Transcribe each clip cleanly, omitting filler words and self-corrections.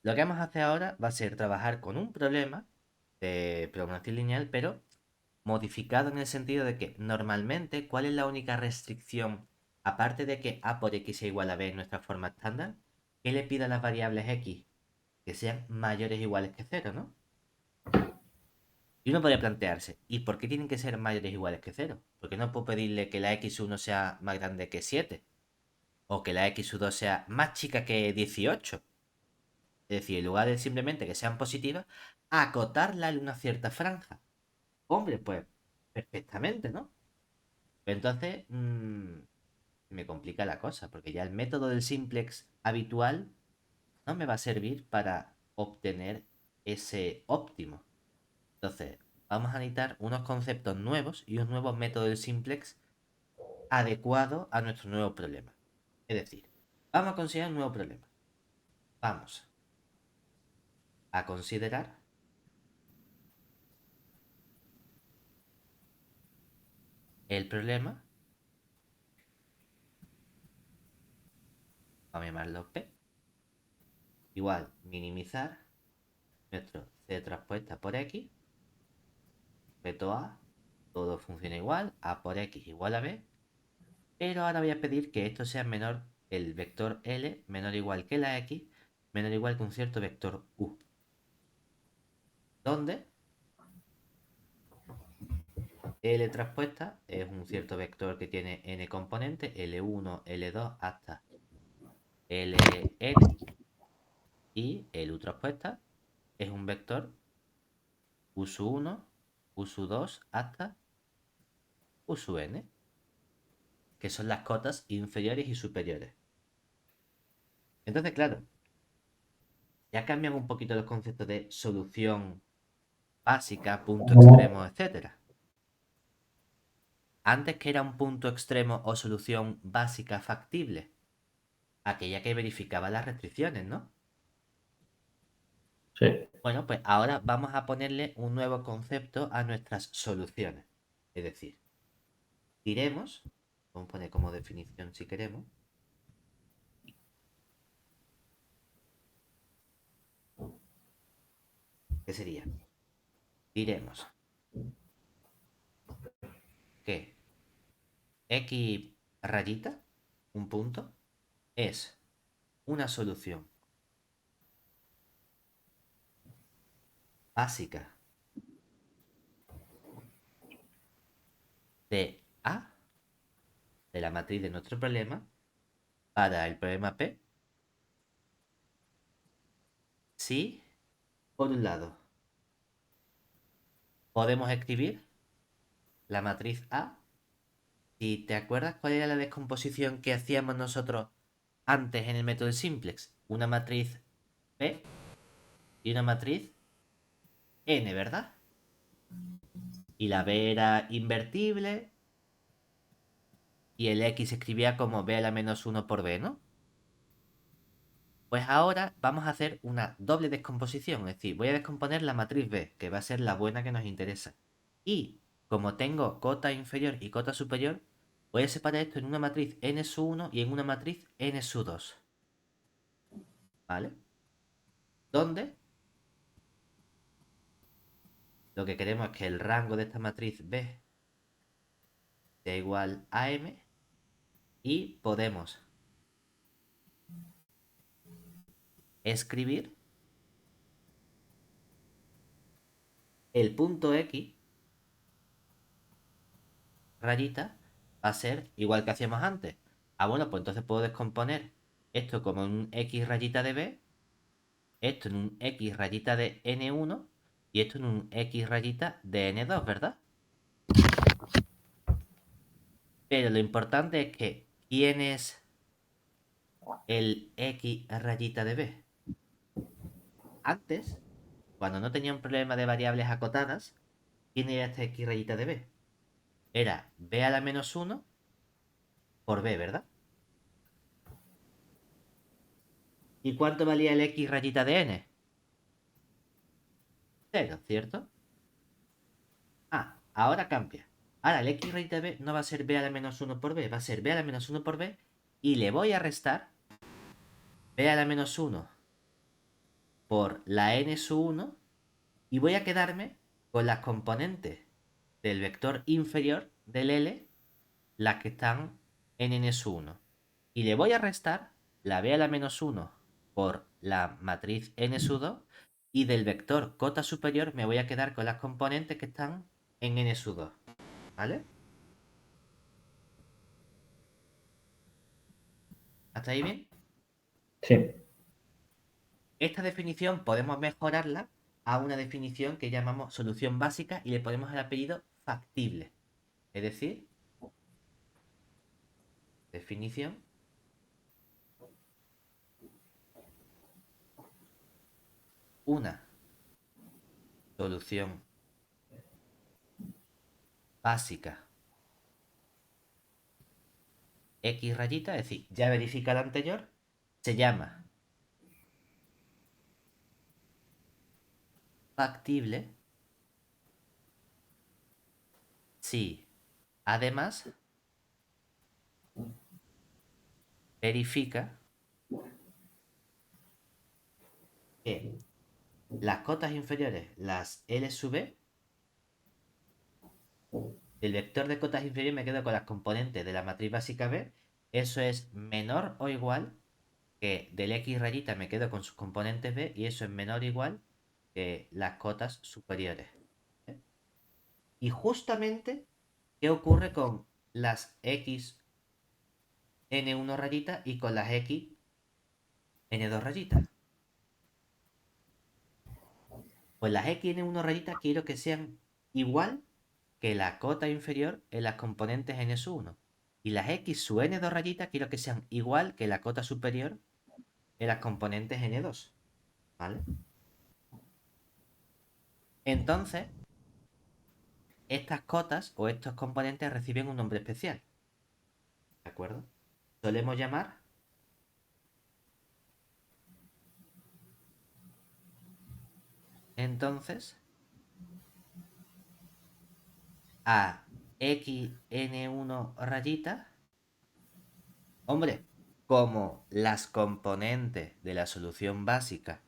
Lo que vamos a hacer ahora va a ser trabajar con un problema de programación lineal, pero modificado en el sentido de que normalmente, ¿cuál es la única restricción? Aparte de que a por x es igual a b en nuestra forma estándar, que le pida a las variables x que sean mayores o iguales que cero, ¿no? Y uno podría plantearse, ¿y por qué tienen que ser mayores o iguales que cero? ¿Por qué no puedo pedirle que la x1 sea más grande que 7? O que la x2 sea más chica que 18. Es decir, en lugar de simplemente que sean positivas, acotarla en una cierta franja. Hombre, pues perfectamente, ¿no? Pero entonces me complica la cosa, porque ya el método del simplex habitual no me va a servir para obtener ese óptimo. Entonces, vamos a necesitar unos conceptos nuevos y un nuevo método del simplex adecuado a nuestro nuevo problema. Es decir, vamos a considerar un nuevo problema. Vamos a considerar el problema, vamos a llamarlo P, igual minimizar nuestro C transpuesta por X, veto A, todo funciona igual, A por X igual a B, pero ahora voy a pedir que esto sea menor, el vector L menor o igual que la X, menor o igual que un cierto vector U, donde L transpuesta es un cierto vector que tiene n componentes, L1, L2 hasta Ln, y el U transpuesta es un vector U sub 1, U sub 2 hasta U sub n, que son las cotas inferiores y superiores. Entonces, claro, ya cambian un poquito los conceptos de solución básica, punto extremo, etcétera. Antes, que era un punto extremo o solución básica factible, aquella que verificaba las restricciones, ¿no? Sí. Bueno, pues ahora vamos a ponerle un nuevo concepto a nuestras soluciones. Es decir, diremos, vamos a poner como definición si queremos, ¿qué sería? Diremos que x rayita, un punto, es una solución básica de A, de la matriz de nuestro problema, para el problema P, si, por un lado, podemos escribir la matriz A. ¿Y te acuerdas cuál era la descomposición que hacíamos nosotros antes en el método simplex? Una matriz P y una matriz N, ¿verdad? Y la B era invertible y el X se escribía como B a la menos 1 por B, ¿no? Pues ahora vamos a hacer una doble descomposición, es decir, voy a descomponer la matriz B, que va a ser la buena que nos interesa. Y como tengo cota inferior y cota superior, voy a separar esto en una matriz n-1 y en una matriz n-2. ¿Vale? Donde lo que queremos es que el rango de esta matriz B sea igual a M y podemos escribir el punto X rayita va a ser igual que hacíamos antes. Ah, bueno, pues entonces puedo descomponer esto como un X rayita de B, esto en un X rayita de N1 y esto en un X rayita de N2, ¿verdad? Pero lo importante es que ¿quién es el X rayita de B? Antes, cuando no tenía un problema de variables acotadas, ¿quién era esta X rayita de B? Era B a la menos 1 por B, ¿verdad? ¿Y cuánto valía el X rayita de N? Cero, ¿cierto? Ah, ahora cambia. Ahora el X rayita de B no va a ser B a la menos 1 por B, va a ser B a la menos 1 por B y le voy a restar B a la menos 1 por la n sub 1 y voy a quedarme con las componentes del vector inferior del L, las que están en n sub 1. Y le voy a restar la b a la menos 1 por la matriz n sub 2 y del vector cota superior me voy a quedar con las componentes que están en n sub 2. ¿Vale? ¿Hasta ahí bien? Sí. Esta definición podemos mejorarla a una definición que llamamos solución básica y le ponemos el apellido factible. Es decir, definición una solución básica X rayita, es decir, ya verifica la anterior, se llama factible si además verifica que las cotas inferiores, las L sub B, del vector de cotas inferiores me quedo con las componentes de la matriz básica B, eso es menor o igual que del X rayita me quedo con sus componentes B y eso es menor o igual que las cotas superiores. ¿Eh? Y justamente, ¿qué ocurre con las X N1 rayitas y con las X N2 rayitas? Pues las X N1 rayitas quiero que sean igual que la cota inferior en las componentes N1. Y las X sub N2 rayitas quiero que sean igual que la cota superior en las componentes N2. ¿Vale? Entonces, estas cotas o estos componentes reciben un nombre especial. ¿De acuerdo? Solemos llamar entonces a xn1 rayita, hombre, como las componentes de la solución básica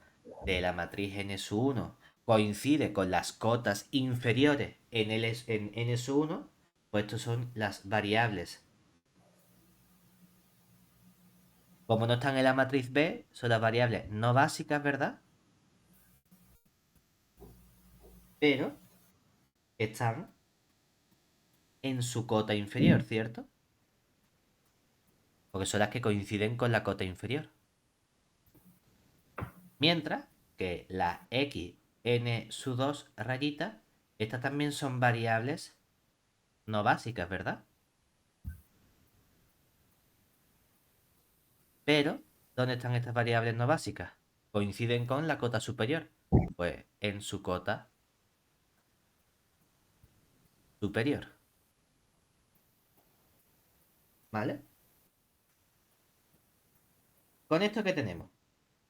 de la matriz n-1 coincide con las cotas inferiores en n-1, pues estos son las variables. Como no están en la matriz B, son las variables no básicas, ¿verdad? Pero están en su cota inferior, ¿cierto? Porque son las que coinciden con la cota inferior. Mientras que la x n sub 2 rayita, estas también son variables no básicas, ¿verdad? Pero, ¿dónde están estas variables no básicas? Coinciden con la cota superior. Pues en su cota superior. ¿Vale? ¿Con esto qué tenemos?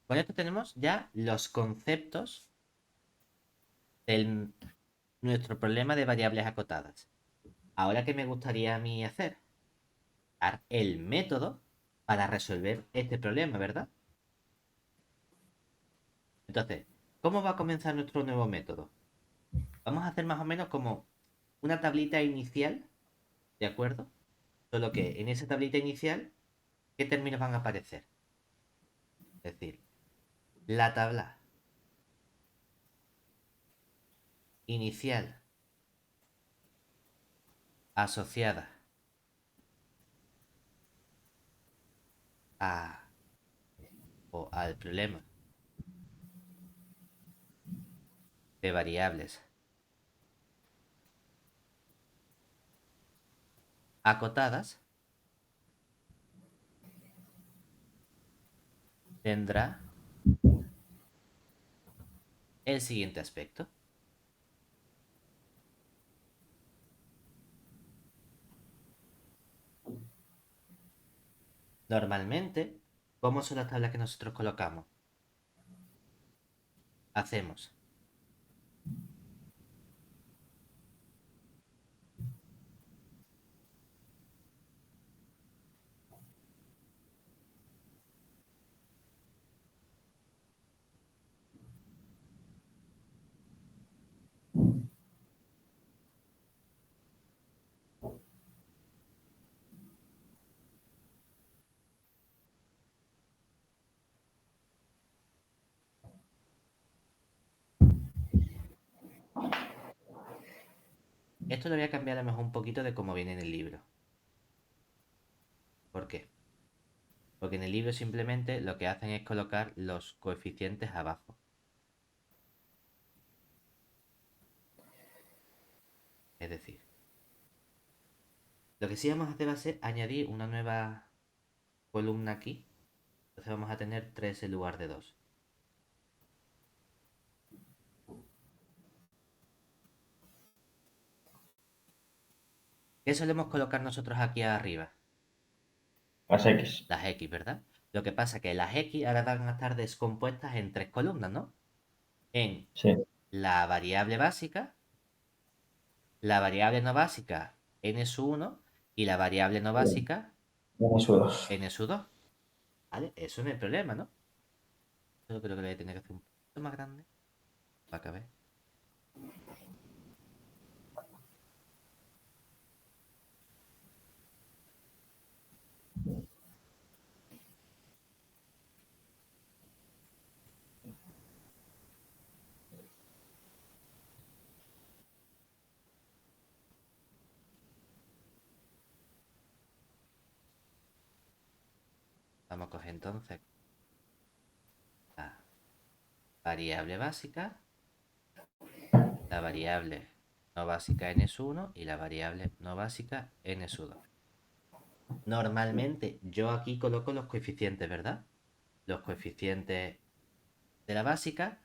Con esto tenemos ya los conceptos de nuestro problema de variables acotadas. Ahora, ¿qué me gustaría a mí hacer? Dar el método para resolver este problema, ¿verdad? Entonces, ¿cómo va a comenzar nuestro nuevo método? Vamos a hacer más o menos como una tablita inicial, ¿de acuerdo? Solo que en esa tablita inicial, ¿qué términos van a aparecer? Es decir, la tabla inicial asociada a o al problema de variables acotadas tendrá el siguiente aspecto. Normalmente, ¿cómo son las tablas que nosotros colocamos? Hacemos Esto lo voy a cambiar a lo mejor un poquito de cómo viene en el libro. ¿Por qué? Porque en el libro simplemente lo que hacen es colocar los coeficientes abajo. Es decir, lo que sí vamos a hacer va a ser añadir una nueva columna aquí. Entonces vamos a tener 3 en lugar de 2. ¿Qué solemos colocar nosotros aquí arriba? Las X. Las X, ¿verdad? Lo que pasa es que las X ahora van a estar descompuestas en 3 columnas, ¿no? En Sí. la variable básica, la variable no básica n 1 y la variable no básica N sub 2. n 2. ¿Vale? Eso no es el problema, ¿no? Yo creo que lo voy a tener que hacer un poquito más grande para caber. Vamos a coger entonces la variable básica, la variable no básica n 1 y la variable no básica n 2. Normalmente yo aquí coloco los coeficientes, ¿verdad? Los coeficientes de la básica,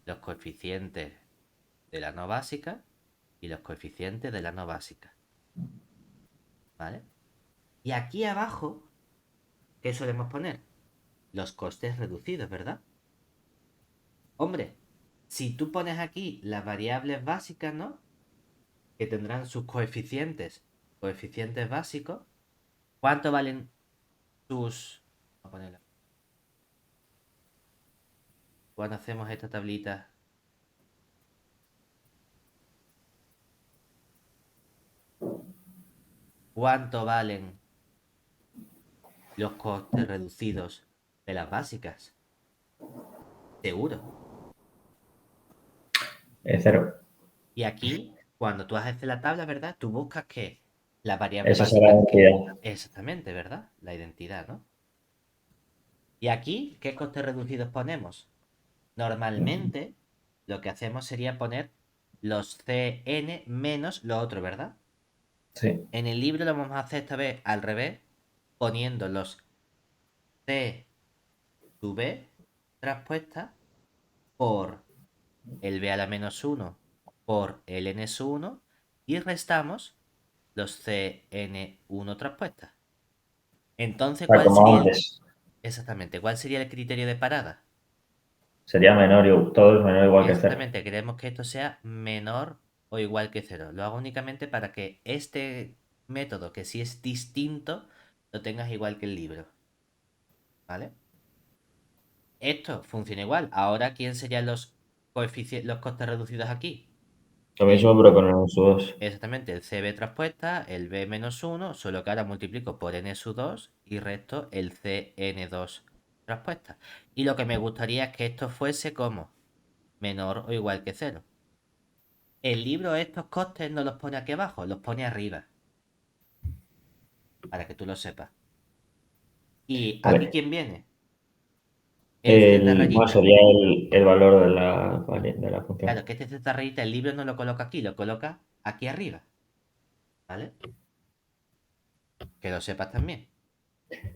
los coeficientes de la no básica y los coeficientes de la no básica. ¿Vale? Y aquí abajo, ¿qué solemos poner? Los costes reducidos, ¿verdad? Hombre, si tú pones aquí las variables básicas, ¿no? Que tendrán sus coeficientes básicos, ¿cuánto valen sus... Vamos a ponerla. Cuando hacemos esta tablita, ¿cuánto valen los costes reducidos de las básicas? Seguro. Cero. Y aquí, cuando tú haces la tabla, ¿verdad? Tú buscas que la variable Esa será la básica que... identidad. Exactamente, ¿verdad? La identidad, ¿no? Y aquí, ¿qué costes reducidos ponemos? Normalmente, lo que hacemos sería poner los CN menos lo otro, ¿verdad? Sí. En el libro lo vamos a hacer esta vez al revés, poniendo los C sub B traspuestas por el B a la menos uno por el N 1 y restamos los CN1 traspuestas. Entonces, Para ¿cuál como sería el... antes. Exactamente, ¿cuál sería el criterio de parada? Sería menor, todo es menor igual que cero. Exactamente, queremos que esto sea menor o igual que cero. Lo hago únicamente para que este método, que sí es distinto, lo tengas igual que el libro. ¿Vale? Esto funciona igual. Ahora, ¿quién serían los coeficientes, los costes reducidos aquí? Lo mismo, El, pero con N sub 2. exactamente, el CB traspuesta, el B menos uno, solo que ahora multiplico por N sub 2 y resto el CN2 traspuesta. Y lo que me gustaría es que esto fuese como menor o igual que cero. El libro estos costes no los pone aquí abajo, los pone arriba, para que tú lo sepas. ¿Y aquí Vale. quién viene? El z Bueno, rayita. sería el valor de la Claro, función. que este z rayita el libro no lo coloca aquí, lo coloca aquí arriba. ¿Vale? Que lo sepas también.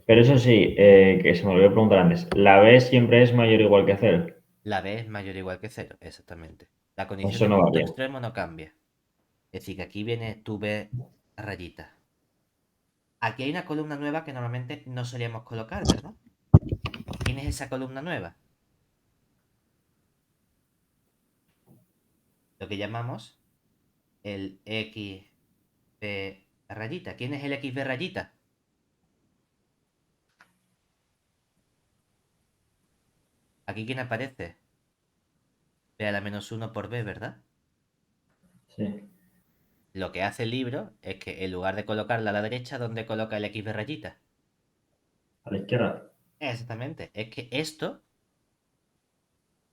Pero eso sí, que se me olvidó preguntar antes. ¿La B siempre es mayor o igual que cero? La b es mayor o igual que cero, exactamente. La condición Eso de no punto varía. extremo no cambia. Es decir, que aquí viene tu b rayita. Aquí hay una columna nueva que normalmente no solíamos colocar, ¿verdad? ¿Quién es esa columna nueva? Lo que llamamos el xb rayita. ¿Quién es el xb rayita? Aquí quién aparece. B a la menos uno por b, ¿verdad? Sí. Lo que hace el libro es que en lugar de colocarla a la derecha, ¿dónde coloca el xb rayita? A la izquierda. Exactamente. Es que esto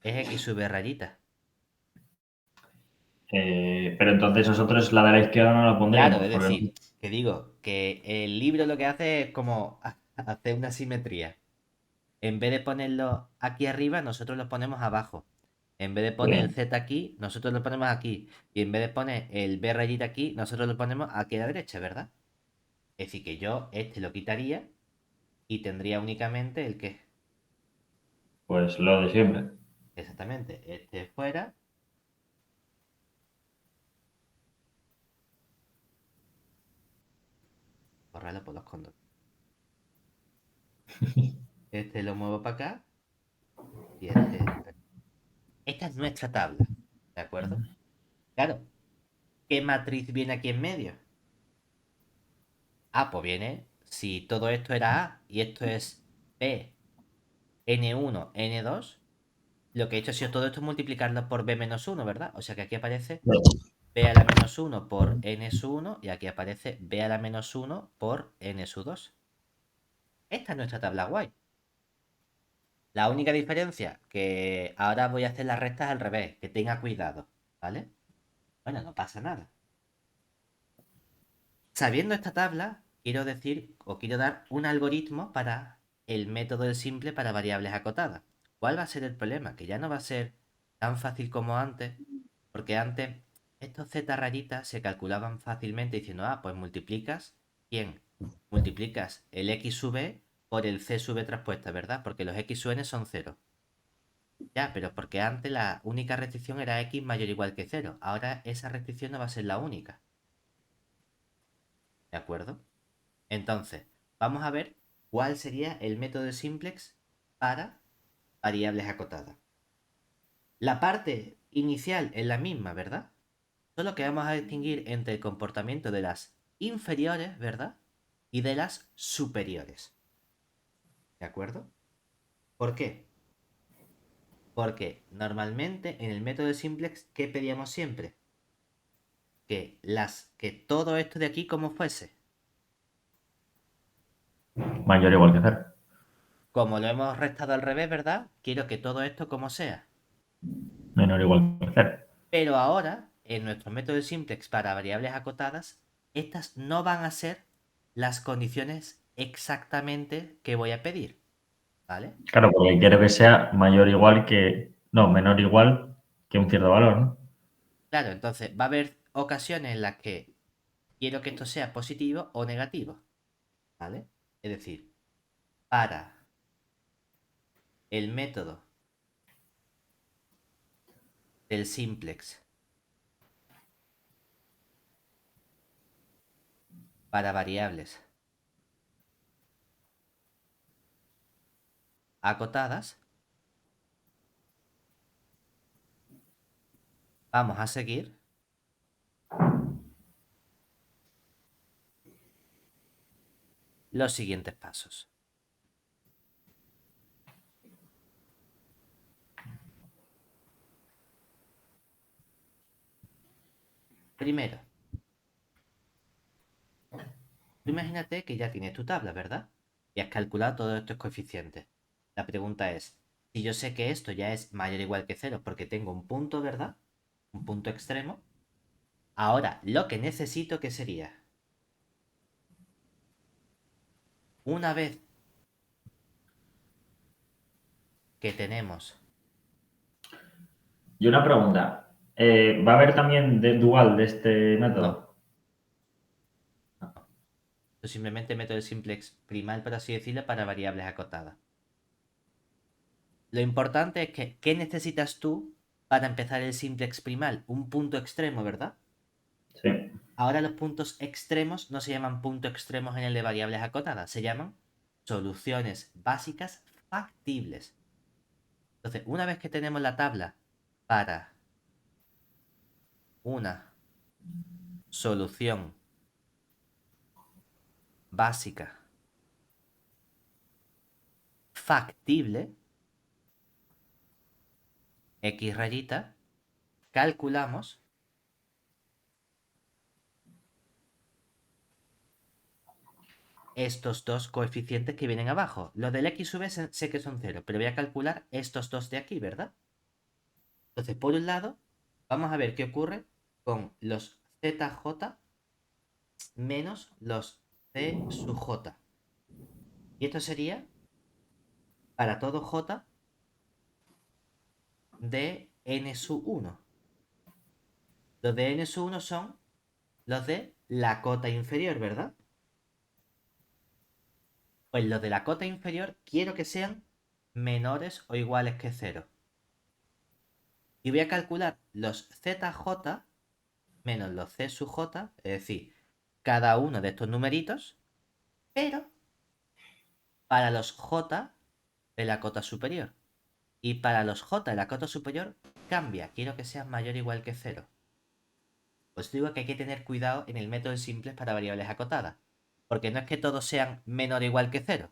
es x sub rayita. Pero entonces nosotros la de la izquierda no la Claro, pondríamos, es porque decir, que digo que el libro lo que hace es como hacer una simetría. En vez de ponerlo aquí arriba, nosotros lo ponemos abajo. En vez de poner el sí, Z aquí, nosotros lo ponemos aquí. Y en vez de poner el B rayita aquí, nosotros lo ponemos aquí a la derecha, ¿verdad? Es decir, que yo este lo quitaría y tendría únicamente el que. pues lo de siempre. Exactamente. Este fuera, borrarlo por los condones. Este lo muevo para acá y este. Esta es nuestra tabla. ¿De acuerdo? Claro. ¿Qué matriz viene aquí en medio? Ah, pues viene, si todo esto era A y esto es B, N1, N2, lo que he hecho ha sido todo esto multiplicarlo por B menos 1, ¿verdad? O sea que aquí aparece B a la menos 1 por N sub 1 y aquí aparece B a la menos 1 por N sub 2. Esta es nuestra tabla guay. La única diferencia que ahora voy a hacer las rectas al revés, que tenga cuidado, ¿vale? Bueno, no pasa nada. Sabiendo esta tabla, quiero decir o quiero dar un algoritmo para el método del simple para variables acotadas. ¿Cuál va a ser el problema? Que ya no va a ser tan fácil como antes, porque antes estos z rayitas se calculaban fácilmente diciendo, ah, pues multiplicas, ¿quién? Multiplicas el x sub e por el c sub e traspuesta, ¿verdad? Porque los x sub n son cero. Ya, pero porque antes la única restricción era x mayor o igual que cero. Ahora esa restricción no va a ser la única. ¿De acuerdo? Entonces, vamos a ver cuál sería el método de simplex para variables acotadas. La parte inicial es la misma, ¿verdad? Solo que vamos a distinguir entre el comportamiento de las inferiores, ¿verdad? Y de las superiores. ¿De acuerdo? ¿Por qué? Porque normalmente en el método de simplex, ¿qué pedíamos siempre? Que todo esto de aquí como fuese. Mayor o igual que cero. Como lo hemos restado al revés, ¿verdad? Quiero que todo esto como sea. Menor o igual que cero. Pero ahora, en nuestro método de simplex para variables acotadas, estas no van a ser las condiciones exactamente que voy a pedir, ¿vale? Claro, porque quiero que sea mayor o igual que. No, menor o igual que un cierto valor, ¿no? Claro, entonces va a haber ocasiones en las que quiero que esto sea positivo o negativo, ¿vale? Es decir, para el método del simplex para variables acotadas, vamos a seguir los siguientes pasos. Primero, tú imagínate que ya tienes tu tabla, ¿verdad? Y has calculado todos estos coeficientes. La pregunta es, si yo sé que esto ya es mayor o igual que cero porque tengo un punto, ¿verdad? Un punto extremo. Ahora, lo que necesito que sería, una vez que tenemos... Y una pregunta. ¿Va a haber también de dual de este No, método? no. Yo simplemente meto el simplex primal, por así decirlo, para variables acotadas. Lo importante es que, ¿qué necesitas tú para empezar el simplex primal? Un punto extremo, ¿verdad? Sí. Ahora los puntos extremos no se llaman puntos extremos en el de variables acotadas, se llaman soluciones básicas factibles. Entonces, una vez que tenemos la tabla para una solución básica factible, x rayita, calculamos estos dos coeficientes que vienen abajo. Los del x sub sé que son cero, pero voy a calcular estos dos de aquí, ¿verdad? Entonces, por un lado, vamos a ver qué ocurre con los ZJ menos los C sub J. Y esto sería para todo J de n sub 1. Los de n sub 1 son los de la cota inferior, ¿verdad? Pues los de la cota inferior quiero que sean menores o iguales que 0. Y voy a calcular los ZJ menos los C sub J, es decir, cada uno de estos numeritos, pero para los J de la cota superior. Y para los J de la cota superior cambia, quiero que sean mayor o igual que 0. Os digo que hay que tener cuidado en el método simples para variables acotadas, porque no es que todos sean menor o igual que 0,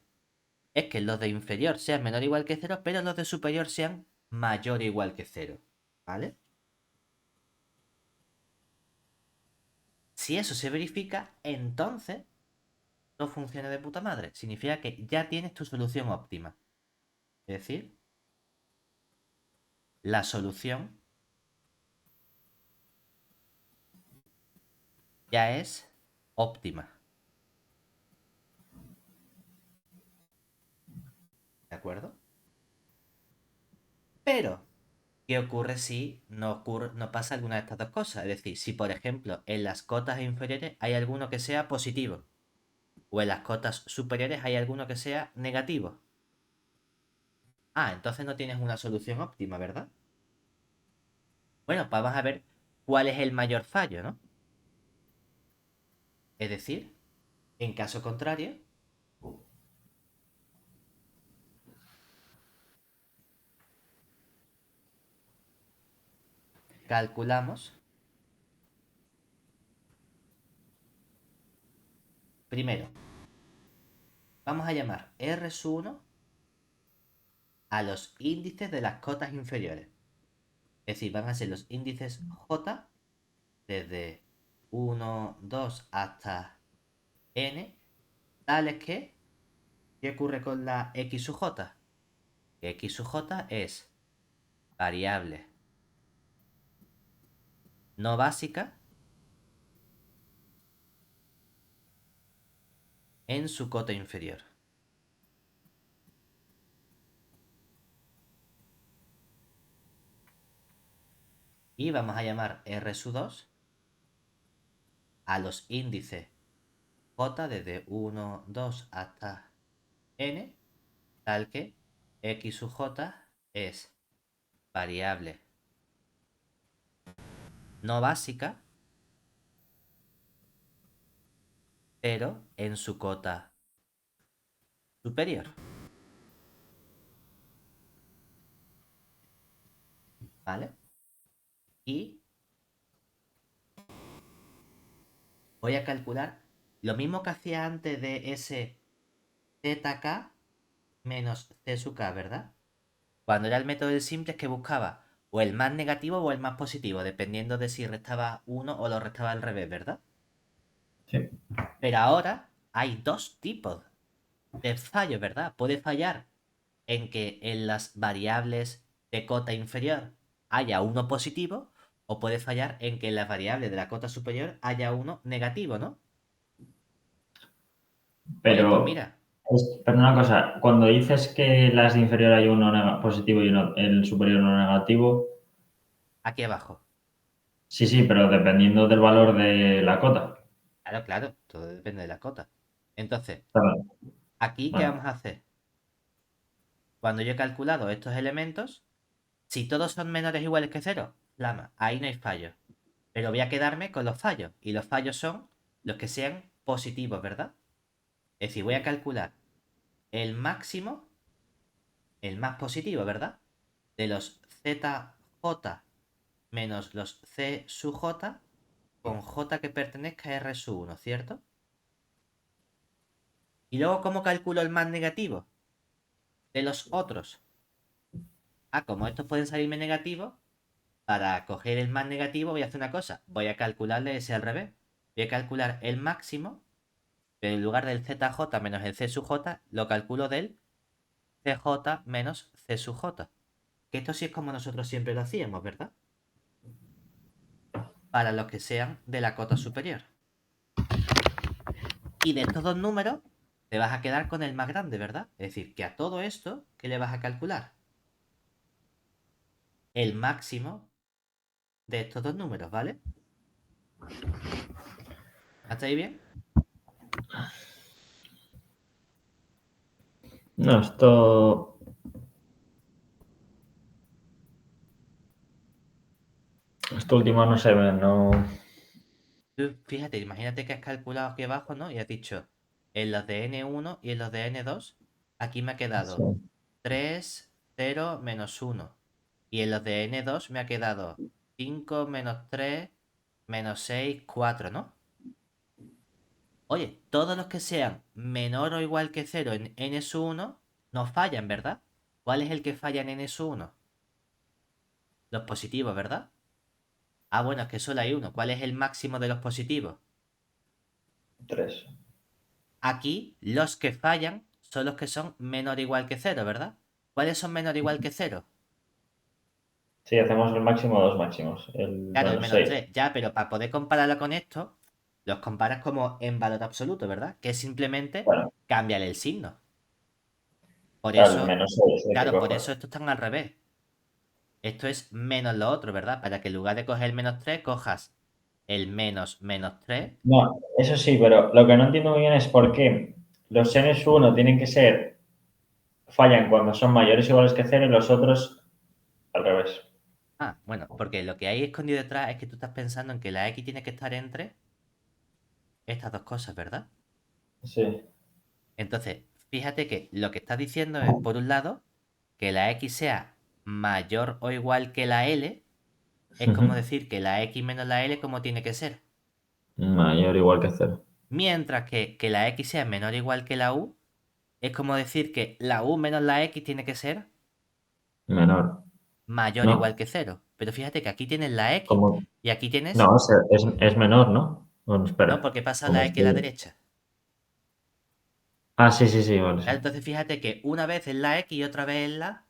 es que los de inferior sean menor o igual que 0, pero los de superior sean mayor o igual que 0, ¿vale? Si eso se verifica, entonces todo funciona de puta madre. Significa que ya tienes tu solución óptima. Es decir, la solución ya es óptima. ¿De acuerdo? Pero, ¿qué ocurre si no pasa alguna de estas dos cosas? Es decir, si por ejemplo en las cotas inferiores hay alguno que sea positivo o en las cotas superiores hay alguno que sea negativo. Entonces no tienes una solución óptima, ¿verdad? Bueno, pues vamos a ver cuál es el mayor fallo, ¿no? Es decir, en caso contrario, calculamos primero. Vamos a llamar R1 a los índices de las cotas inferiores. Es decir, van a ser los índices J desde 1, 2 hasta N, tales que, ¿qué ocurre con la X sub J? Que X sub J es variable no básica en su cota inferior. Y vamos a llamar R2 a los índices J desde 1, 2 hasta N, tal que X sub J es variable no básica, pero en su cota superior. ¿Vale? Y voy a calcular lo mismo que hacía antes de ese zk menos c sub k, ¿verdad? Cuando era el método del simple es que buscaba o el más negativo o el más positivo, dependiendo de si restaba uno o lo restaba al revés, ¿verdad? Sí. Pero ahora hay dos tipos de fallos, ¿verdad? Puede fallar en que en las variables de cota inferior haya uno positivo o puede fallar en que en las variables de la cota superior haya uno negativo, ¿no? Oye, pues Pero, mira, pero una cosa, cuando dices que las de inferior hay uno positivo y uno, el superior uno negativo, aquí abajo. sí, sí, pero dependiendo del valor de la cota. Claro, claro, todo depende de la cota. Entonces, Vale, aquí, ¿qué vale. vamos a hacer? Cuando yo he calculado estos elementos, si todos son menores o iguales que cero, flama, ahí no hay fallo. Pero voy a quedarme con los fallos. Y los fallos son los que sean positivos, ¿verdad? Es decir, voy a calcular el máximo, el más positivo, ¿verdad? De los ZJ menos los C sub J con J que pertenezca a R sub 1, ¿cierto? Y luego, ¿cómo calculo el más negativo de los otros? Como estos pueden salirme negativos, para coger el más negativo voy a hacer una cosa. Voy a calcularle ese al revés. Voy a calcular el máximo, pero en lugar del ZJ menos el C sub J, lo calculo del CJ menos C sub J. Que esto sí es como nosotros siempre lo hacíamos, ¿verdad? para los que sean de la cota superior. Y de estos dos números te vas a quedar con el más grande, ¿verdad? Es decir, que a todo esto, ¿qué le vas a calcular? El máximo de estos dos números, ¿vale? ¿Hasta ahí bien? No, esto último no se ve, no. Tú, fíjate, imagínate que has calculado aquí abajo, ¿no? Y has dicho, en los de N1 y en los de N2, aquí me ha Sí. quedado 3, 0, menos 1. Y en los de N2 me ha quedado 5, menos 3, menos 6, 4, ¿no? Oye, todos los que sean menor o igual que 0 en N-1 no fallan, ¿verdad? ¿Cuál es el que falla en N-1? Los positivos, ¿verdad? Ah, bueno, es que solo hay uno. ¿Cuál es el máximo de los positivos? 3. Aquí los que fallan son los que son menor o igual que 0, ¿verdad? ¿Cuáles son menor o igual que 0? Sí, hacemos el máximo, dos máximos. El Claro, el menos menos 6. 3. Ya, pero para poder compararlo con esto, los comparas como en valor absoluto, ¿verdad? Que es simplemente Bueno, cambiarle el signo. Por claro, el eso, menos 6 el que claro, por cojo. eso esto están al revés. Esto es menos lo otro, ¿verdad? Para que en lugar de coger el menos 3, cojas el menos 3. No, eso sí, pero lo que no entiendo muy bien es por qué los N-1 tienen que ser, fallan cuando son mayores o iguales que cero y los otros al revés. Ah, bueno, porque lo que hay escondido detrás es que tú estás pensando en que la X tiene que estar entre estas dos cosas, ¿verdad? Sí. Entonces, fíjate que lo que estás diciendo es, por un lado, que la X sea mayor o igual que la L, es como Ujú. decir que la X menos la L como tiene que ser. Mayor o igual que cero. Mientras que la X sea menor o igual que la U, es como decir que la U menos la X tiene que ser Menor. mayor o igual ¿No? que cero. Pero fíjate que aquí tienes la X Como. y aquí tienes... No, es menor, ¿no? Bueno, No, espera. porque pasa Como la X a la estoy. derecha. Ah, sí, sí, sí, vale, sí. Claro, entonces fíjate que una vez es la X y otra vez es la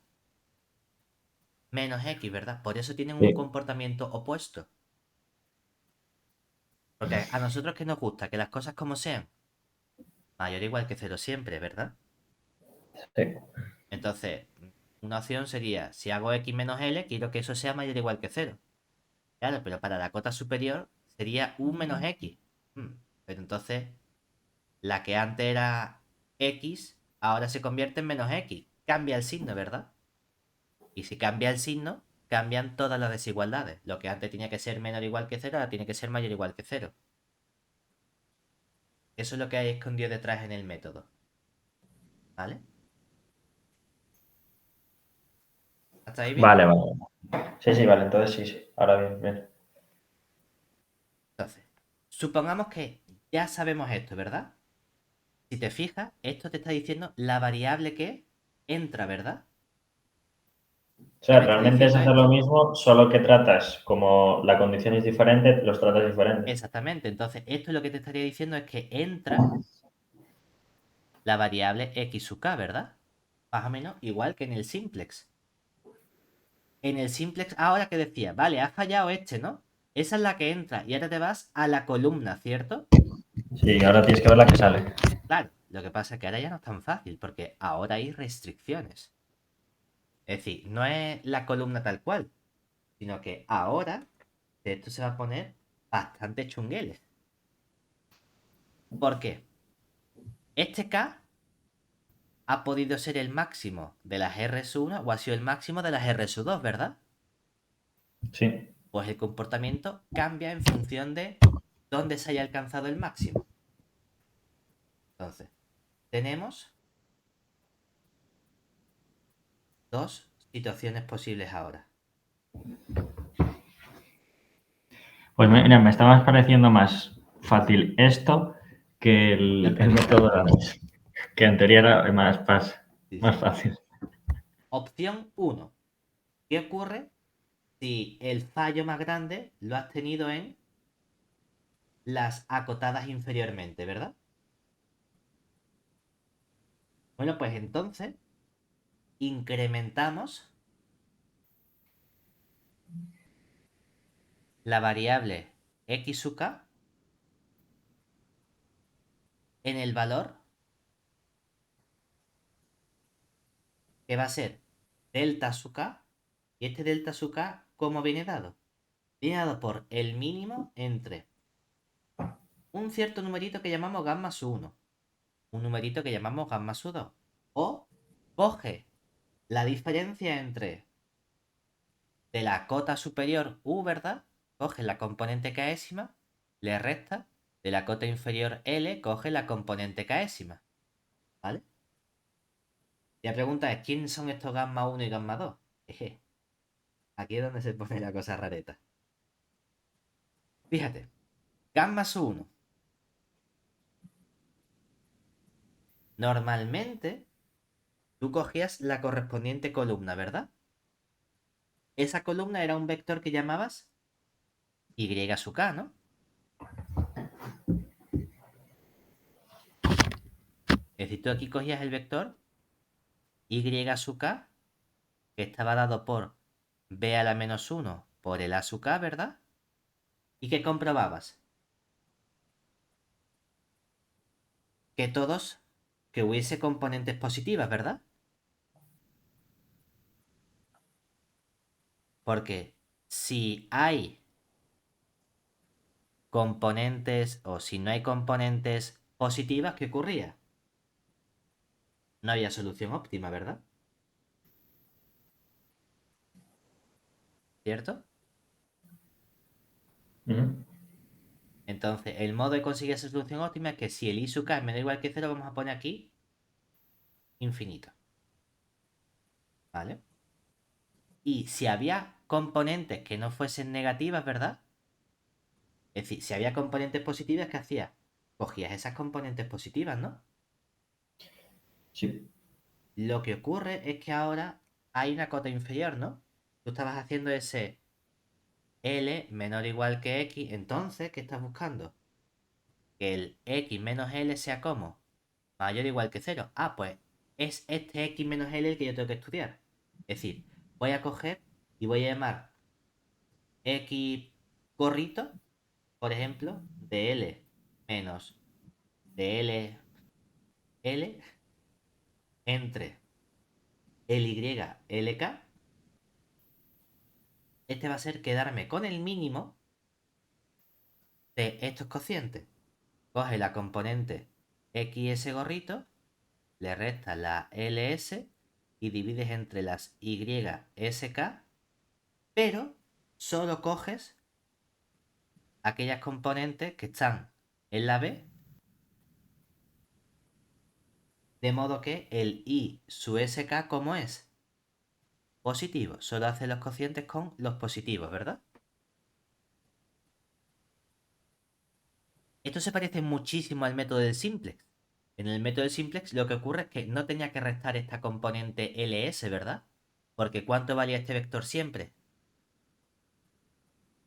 menos X, ¿verdad? Por eso tienen un Sí, comportamiento opuesto. Porque a nosotros que nos gusta que las cosas como sean, mayor o igual que cero siempre, ¿verdad? sí. Entonces, una opción sería, si hago X menos L, quiero que eso sea mayor o igual que cero. Claro, pero para la cota superior sería U menos X. Pero entonces, la que antes era X, ahora se convierte en menos X. Cambia el signo, ¿verdad? Y si cambia el signo, cambian todas las desigualdades. Lo que antes tenía que ser menor o igual que cero, ahora tiene que ser mayor o igual que cero. Eso es lo que hay escondido detrás en el método. ¿Vale? ¿Hasta ahí bien? Vale, vale. Sí, sí, vale, entonces sí, sí. Ahora bien, bien. Entonces, supongamos que ya sabemos esto, ¿verdad? Si te fijas, esto te está diciendo la variable que entra, ¿verdad? O ¿Qué sea, me está realmente es diciendo hacer lo esto? mismo, solo que tratas, como la condición es diferente, los tratas diferente. Exactamente. Entonces, esto lo que te estaría diciendo es que entra la variable x sub k, ¿verdad? Más o menos igual que en el simplex. En el simplex, ahora que decía, vale, has fallado este, ¿no? Esa es la que entra y ahora te vas a la columna, ¿cierto? Sí, ahora tienes que ver la que sale. Claro, lo que pasa es que ahora ya no es tan fácil porque ahora hay restricciones. Es decir, no es la columna tal cual, sino que ahora esto se va a poner bastante chungueles. ¿Por qué? Este K ha podido ser el máximo de las RS1 o ha sido el máximo de las RS2, ¿verdad? Sí. Pues el comportamiento cambia en función de dónde se haya alcanzado el máximo. Entonces, tenemos dos situaciones posibles ahora. Pues mira, me está más pareciendo más fácil esto que La el pregunta, método de ¿verdad? antes, que en teoría era Sí, más sí. fácil. Opción uno. ¿Qué ocurre si el fallo más grande lo has tenido en las acotadas inferiormente, ¿verdad? Bueno, pues entonces incrementamos la variable x sub k en el valor que va a ser delta sub k. Y este delta sub k, ¿cómo viene dado? Viene dado por el mínimo entre un cierto numerito que llamamos gamma sub 1, un numerito que llamamos gamma sub 2. O coge la diferencia entre de la cota superior u, ¿verdad? Coge la componente késima, le resta, de la cota inferior L, coge la componente késima. ¿Vale? Y la pregunta es, ¿quiénes son estos gamma 1 y gamma 2? Eje, aquí es donde se pone la cosa rareta. Fíjate, gamma sub 1. Normalmente, tú cogías la correspondiente columna, ¿verdad? Esa columna era un vector que llamabas Y sub k, ¿no? Es decir, tú aquí cogías el vector Y sub k, que estaba dado por B a la menos 1 por el A sub k, ¿verdad? ¿Y qué comprobabas? Que todos, que hubiese componentes positivas, ¿verdad? Porque si hay componentes o si no hay componentes positivas, ¿qué ocurría? No había solución óptima, ¿verdad? ¿Cierto? Ujú. Entonces, el modo de conseguir esa solución óptima es que si el I sub k es menor o igual que 0, vamos a poner aquí infinito. ¿Vale? Y si había componentes que no fuesen negativas, ¿verdad? Es decir, si había componentes positivas, ¿qué hacías? Cogías esas componentes positivas, ¿no? Sí. Lo que ocurre es que ahora hay una cota inferior, ¿no? Tú estabas haciendo ese L menor o igual que X, entonces, ¿qué estás buscando? Que el X menos L sea como mayor o igual que 0. Ah, pues es este X menos L el que yo tengo que estudiar. Es decir, voy a coger y voy a llamar X gorrito, por ejemplo, de L menos de L, L entre el Y, LK. Este va a ser quedarme con el mínimo de estos cocientes. Coge la componente XS gorrito, le restas la LS y divides entre las YSK, pero solo coges aquellas componentes que están en la B, de modo que el I su SK, ¿cómo es? Positivo. Solo hace los cocientes con los positivos, ¿verdad? Esto se parece muchísimo al método del simplex. En el método del simplex lo que ocurre es que no tenía que restar esta componente ls, ¿verdad? Porque ¿cuánto valía este vector siempre?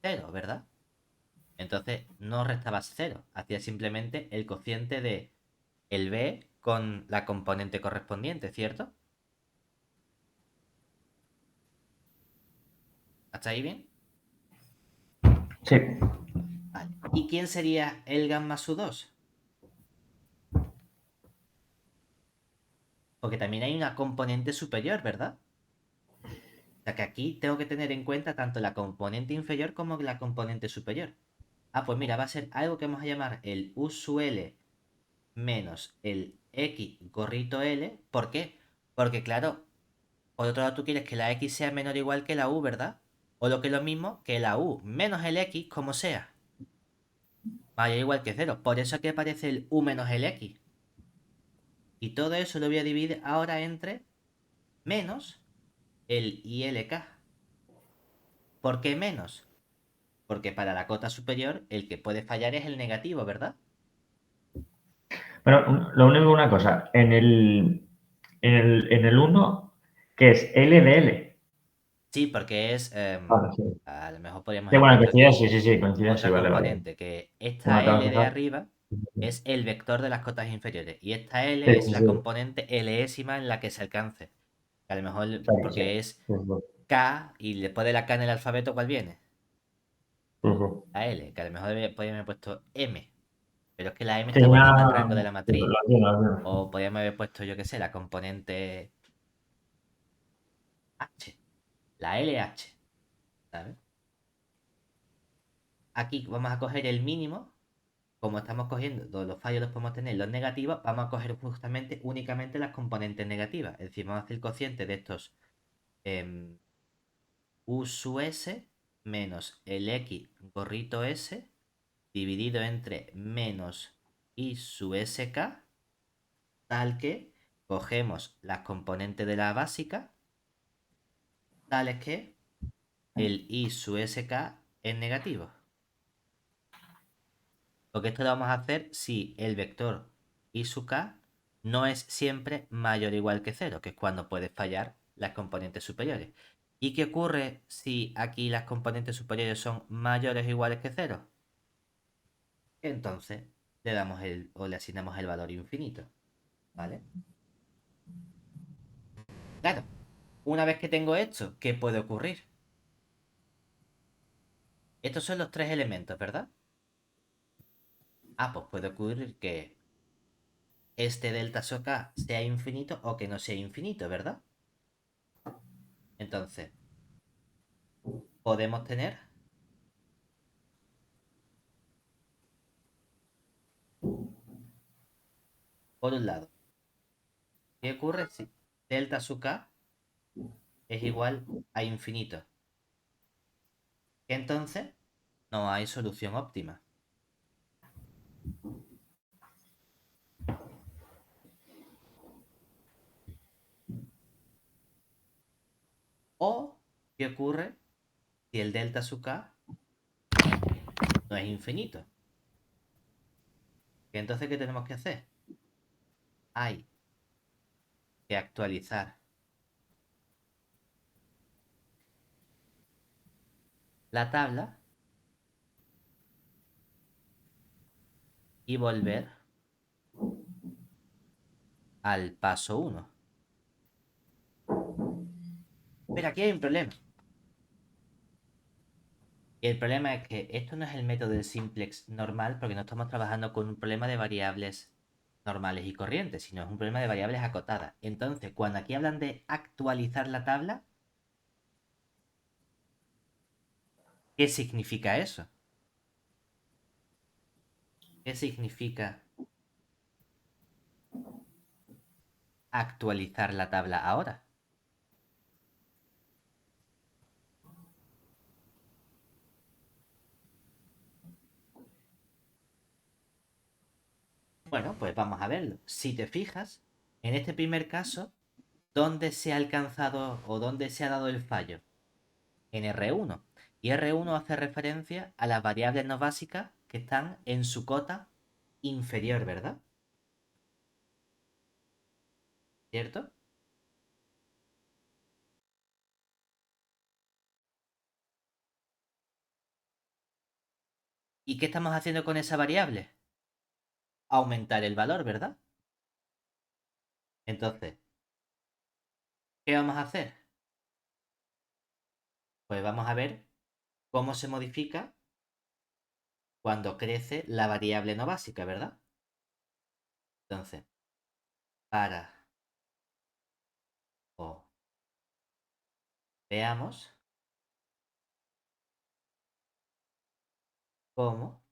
0, ¿verdad? Entonces no restabas 0, hacías simplemente el cociente de el b con la componente correspondiente, ¿cierto? ¿Hasta ahí bien? Sí. Vale. ¿Y quién sería el gamma su 2? Porque también hay una componente superior, ¿verdad? O sea que aquí tengo que tener en cuenta tanto la componente inferior como la componente superior. Ah, pues mira, va a ser algo que vamos a llamar el U sub L menos el X gorrito L. ¿Por qué? Porque claro, por otro lado tú quieres que la X sea menor o igual que la U, ¿verdad? O lo que es lo mismo, que la U menos el X como sea. Mayor o igual que cero. Por eso aquí aparece el U menos el X. Y todo eso lo voy a dividir ahora entre menos el ILK. ¿Por qué menos? Porque para la cota superior el que puede fallar es el negativo, ¿verdad? Bueno, lo único una cosa, en el 1, ¿qué es? L de L. Sí, porque es, Vale, sí. a lo mejor podríamos Sí, haber bueno, puesto coincidencia, aquí sí, sí, sí, coincidencia, sí, otra vale, vale. componente, que Una esta L de transversal. arriba es el vector de las cotas inferiores y esta Sí, L es sí, la sí. componente Lésima en la que se alcance. Que a lo mejor Claro, sí. porque es Sí, sí. K y después de la K en el alfabeto, ¿cuál viene? Ujú. La L, que a lo mejor podríamos haber puesto M, pero es que la M Sí, está por encima del ya, rango de la lo matriz. entiendo, lo entiendo. O podríamos haber puesto, yo qué sé, la componente H, la LH, ¿sabes? Aquí vamos a coger el mínimo. Como estamos cogiendo, todos los fallos los podemos tener los negativos, vamos a coger justamente únicamente las componentes negativas. Es decir, vamos a hacer el cociente de estos U sub S menos el X gorrito S dividido entre menos I sub SK, tal que cogemos las componentes de la básica, tales que el I sub SK es negativo. Porque esto lo vamos a hacer si el vector I sub k no es siempre mayor o igual que cero, que es cuando puede fallar las componentes superiores. ¿Y qué ocurre si aquí las componentes superiores son mayores o iguales que cero? Entonces le damos o le asignamos el valor infinito, ¿vale? Claro, una vez que tengo esto, ¿qué puede ocurrir? Estos son los tres elementos, ¿verdad? Ah, pues puede ocurrir que este delta so k sea infinito o que no sea infinito, ¿verdad? Entonces, podemos tener, por un lado, ¿qué ocurre si delta sub k es igual a infinito? Que entonces no hay solución óptima. O, ¿qué ocurre si el delta sub k no es infinito? Que entonces, ¿qué tenemos que hacer? Hay que actualizar la tabla y volver al paso 1. Pero aquí hay un problema. Y el problema es que esto no es el método del simplex normal porque no estamos trabajando con un problema de variables normales y corrientes, sino es un problema de variables acotadas. Entonces, cuando aquí hablan de actualizar la tabla, ¿qué significa eso? ¿Qué significa actualizar la tabla ahora? Bueno, pues vamos a verlo. Si te fijas, en este primer caso, ¿dónde se ha alcanzado o dónde se ha dado el fallo? En R1. Y R1 hace referencia a las variables no básicas que están en su cota inferior, ¿verdad? ¿Cierto? ¿Y qué estamos haciendo con esa variable? Aumentar el valor, ¿verdad? Entonces, ¿qué vamos a hacer? Pues vamos a ver cómo se modifica cuando crece la variable no básica, ¿verdad? Entonces, para o veamos cómo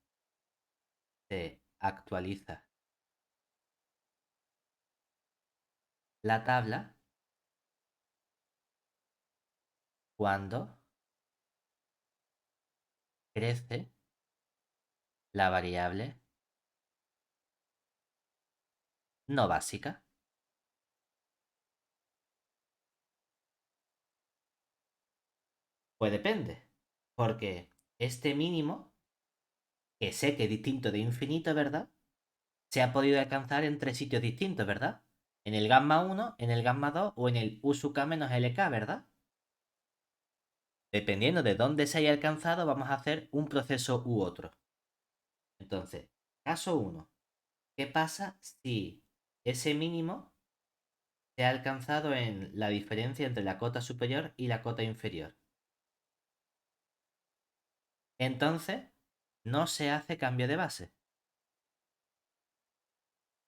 se actualiza la tabla cuando crece la variable no básica. Pues depende, porque este mínimo, que sé que es distinto de infinito, ¿verdad? Se ha podido alcanzar en tres sitios distintos, ¿verdad? En el gamma 1, en el gamma 2 o en el U sub k menos LK, ¿verdad? Dependiendo de dónde se haya alcanzado, vamos a hacer un proceso u otro. Entonces, caso 1. ¿Qué pasa si ese mínimo se ha alcanzado en la diferencia entre la cota superior y la cota inferior? entonces no se hace cambio de base.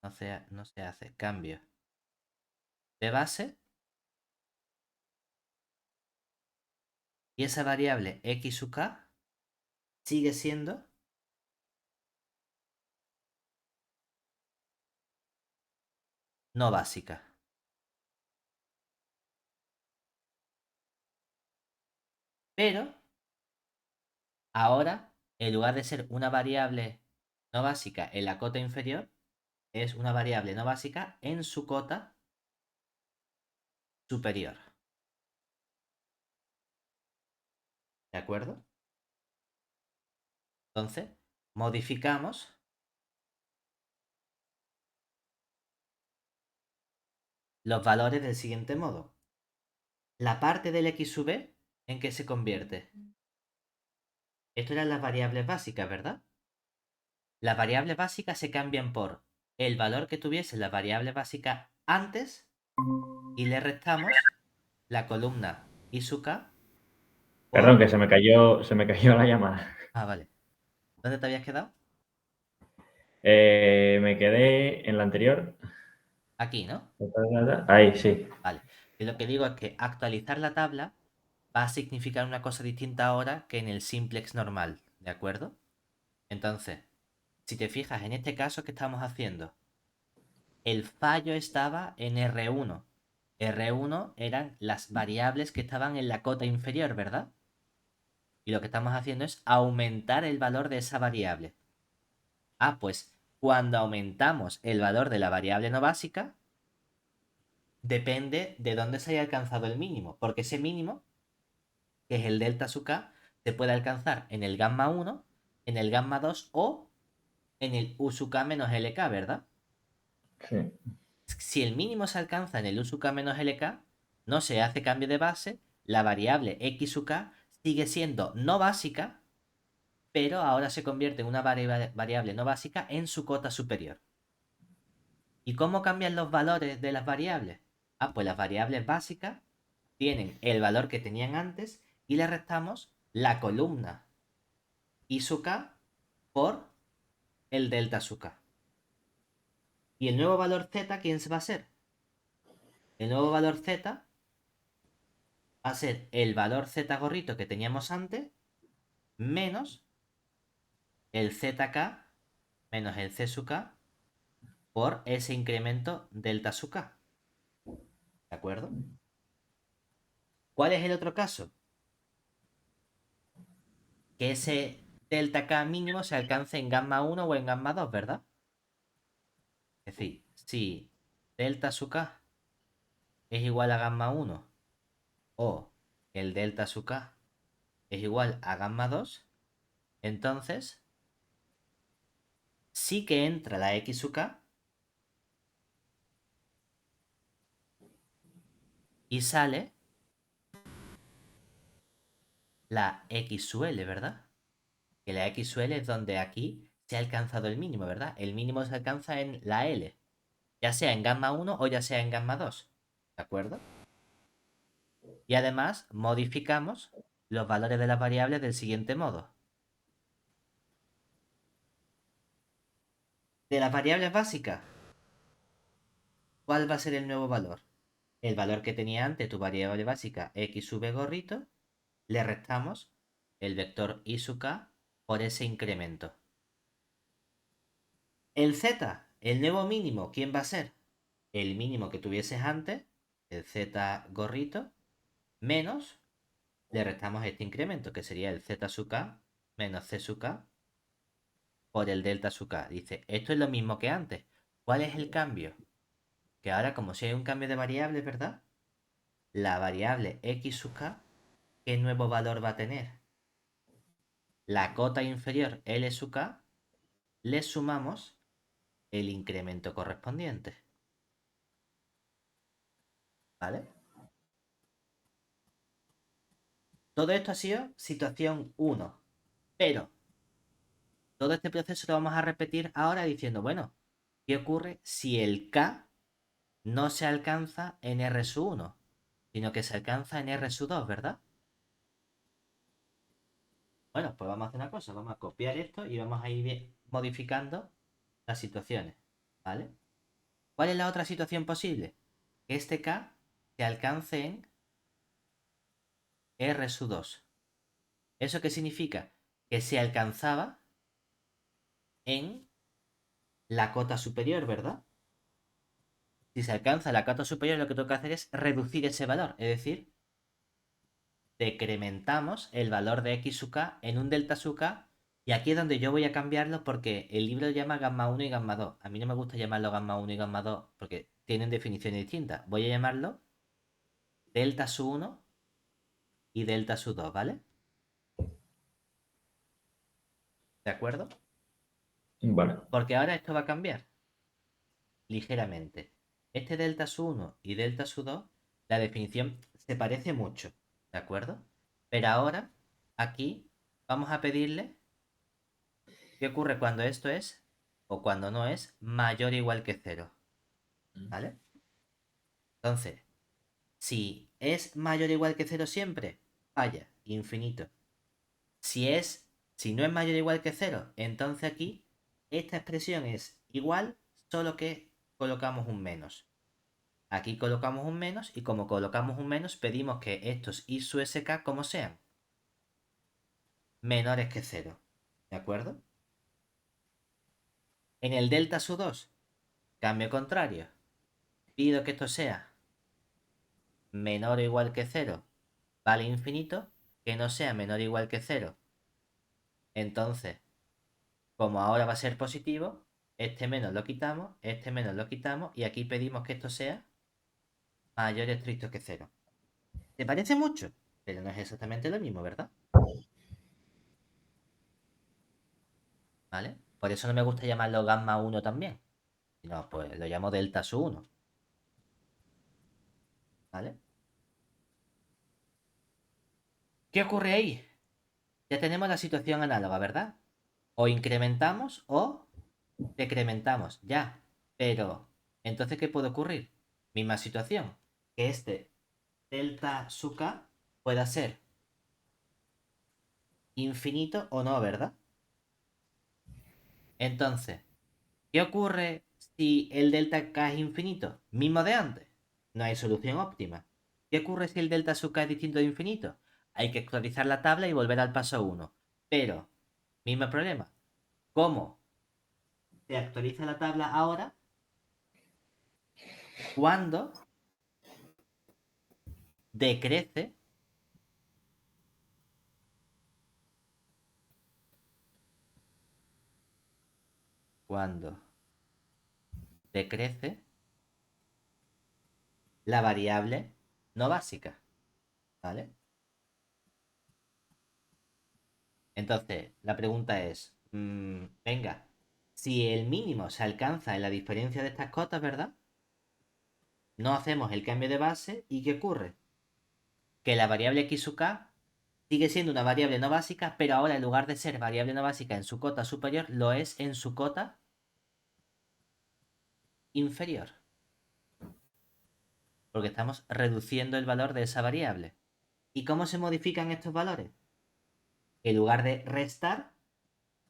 No se hace cambio de base. Y esa variable x sub k sigue siendo no básica. Pero ahora, en lugar de ser una variable no básica en la cota inferior, es una variable no básica en su cota superior. ¿De acuerdo? Entonces, modificamos los valores del siguiente modo. La parte del x sub b, ¿en qué se convierte? Esto eran las variables básicas, ¿verdad? Las variables básicas se cambian por el valor que tuviese la variable básica antes y le restamos la columna y su k Perdón, por... que se me cayó la llamada. Ah, vale. ¿Dónde te habías quedado? Me quedé en la anterior. Aquí, ¿no? Ahí, sí. Vale. Y lo que digo es que actualizar la tabla va a significar una cosa distinta ahora que en el simplex normal, ¿de acuerdo? Entonces, si te fijas en este caso que estamos haciendo, el fallo estaba en R1. R1 eran las variables que estaban en la cota inferior, ¿verdad? Y lo que estamos haciendo es aumentar el valor de esa variable. Ah, pues cuando aumentamos el valor de la variable no básica, depende de dónde se haya alcanzado el mínimo, porque ese mínimo, que es el delta sub k, se puede alcanzar en el gamma 1, en el gamma 2 o en el u sub k menos lk, ¿verdad? Sí. Si el mínimo se alcanza en el u sub k menos lk, no se hace cambio de base, la variable x sub k sigue siendo no básica, pero ahora se convierte en una variable no básica en su cota superior. ¿Y cómo cambian los valores de las variables? Ah, pues las variables básicas tienen el valor que tenían antes y le restamos la columna y su k por el delta su k. ¿Y el nuevo valor z quién se va a ser? El nuevo valor z va a ser el valor z gorrito que teníamos antes menos el zk menos el c sub k por ese incremento delta sub k. ¿De acuerdo? ¿Cuál es el otro caso? Que ese delta K mínimo se alcance en gamma 1 o en gamma 2, ¿verdad? Es decir, si delta sub K es igual a gamma 1 o el delta sub K es igual a gamma 2, entonces sí que entra la X sub K y sale la X sub L, ¿verdad? Que la X sub L es donde aquí se ha alcanzado el mínimo, ¿verdad? El mínimo se alcanza en la L, ya sea en gamma 1 o ya sea en gamma 2, ¿de acuerdo? Y además modificamos los valores de las variables del siguiente modo. De las variables básicas, ¿cuál va a ser el nuevo valor? El valor que tenía antes tu variable básica x sub gorrito, le restamos el vector y sub k por ese incremento. El z, el nuevo mínimo, ¿quién va a ser? El mínimo que tuvieses antes, el z gorrito, menos, le restamos este incremento, que sería el z sub k menos c sub k por el delta sub k. Dice, esto es lo mismo que antes. ¿Cuál es el cambio? Que ahora, como si hay un cambio de variables, ¿verdad? La variable x sub k, ¿qué nuevo valor va a tener? La cota inferior L sub k, le sumamos el incremento correspondiente. ¿Vale? Todo esto ha sido situación 1. Pero todo este proceso lo vamos a repetir ahora diciendo, bueno, ¿qué ocurre si el k no se alcanza en R sub 1, sino que se alcanza en R sub 2, ¿verdad? Bueno, pues vamos a hacer una cosa, vamos a copiar esto y vamos a ir modificando las situaciones, ¿vale? ¿Cuál es la otra situación posible? Que este K se alcance en R sub 2. ¿Eso qué significa? Que se alcanzaba en la cota superior, ¿verdad? Si se alcanza la cota superior, lo que tengo que hacer es reducir ese valor, es decir, decrementamos el valor de x sub k en un delta sub k, y aquí es donde yo voy a cambiarlo porque el libro lo llama gamma 1 y gamma 2. A mí no me gusta llamarlo gamma 1 y gamma 2 porque tienen definiciones distintas. Voy a llamarlo delta sub 1 y delta sub 2, ¿vale? ¿De acuerdo? Vale. Porque ahora esto va a cambiar ligeramente. Este delta sub 1 y delta sub 2, la definición se parece mucho, ¿de acuerdo? Pero ahora, aquí, vamos a pedirle qué ocurre cuando esto es, o cuando no es, mayor o igual que cero, ¿vale? Entonces, si es mayor o igual que cero siempre, falla, infinito. Si es, si no es mayor o igual que cero, entonces aquí esta expresión es igual, solo que colocamos un menos. Aquí colocamos un menos y como colocamos un menos, pedimos que estos i sub sk como sean menores que cero. ¿De acuerdo? En el delta sub 2, cambio contrario. Pido que esto sea menor o igual que cero, vale infinito, que no sea menor o igual que cero. Entonces, como ahora va a ser positivo, este menos lo quitamos y aquí pedimos que esto sea mayor estricto que cero. ¿Te parece mucho? Pero no es exactamente lo mismo, ¿verdad? ¿Vale? Por eso no me gusta llamarlo gamma 1 también. No, pues lo llamo delta sub 1. ¿Vale? ¿Qué ocurre ahí? Ya tenemos la situación análoga, ¿verdad? O incrementamos o decrementamos, ya. Pero, entonces, ¿qué puede ocurrir? Misma situación. Que este delta sub k pueda ser infinito o no, ¿verdad? Entonces, ¿qué ocurre si el delta k es infinito? Mismo de antes. No hay solución óptima. ¿Qué ocurre si el delta sub k es distinto de infinito? Hay que actualizar la tabla y volver al paso 1. Pero, mismo problema. ¿Cómo se actualiza la tabla ahora? Cuando decrece, cuando decrece la variable no básica. ¿Vale? Entonces, la pregunta es, venga, si el mínimo se alcanza en la diferencia de estas cotas, ¿verdad? No hacemos el cambio de base y ¿qué ocurre? Que la variable x sub k sigue siendo una variable no básica, pero ahora en lugar de ser variable no básica en su cota superior, lo es en su cota inferior. Porque estamos reduciendo el valor de esa variable. ¿Y cómo se modifican estos valores? En lugar de restar,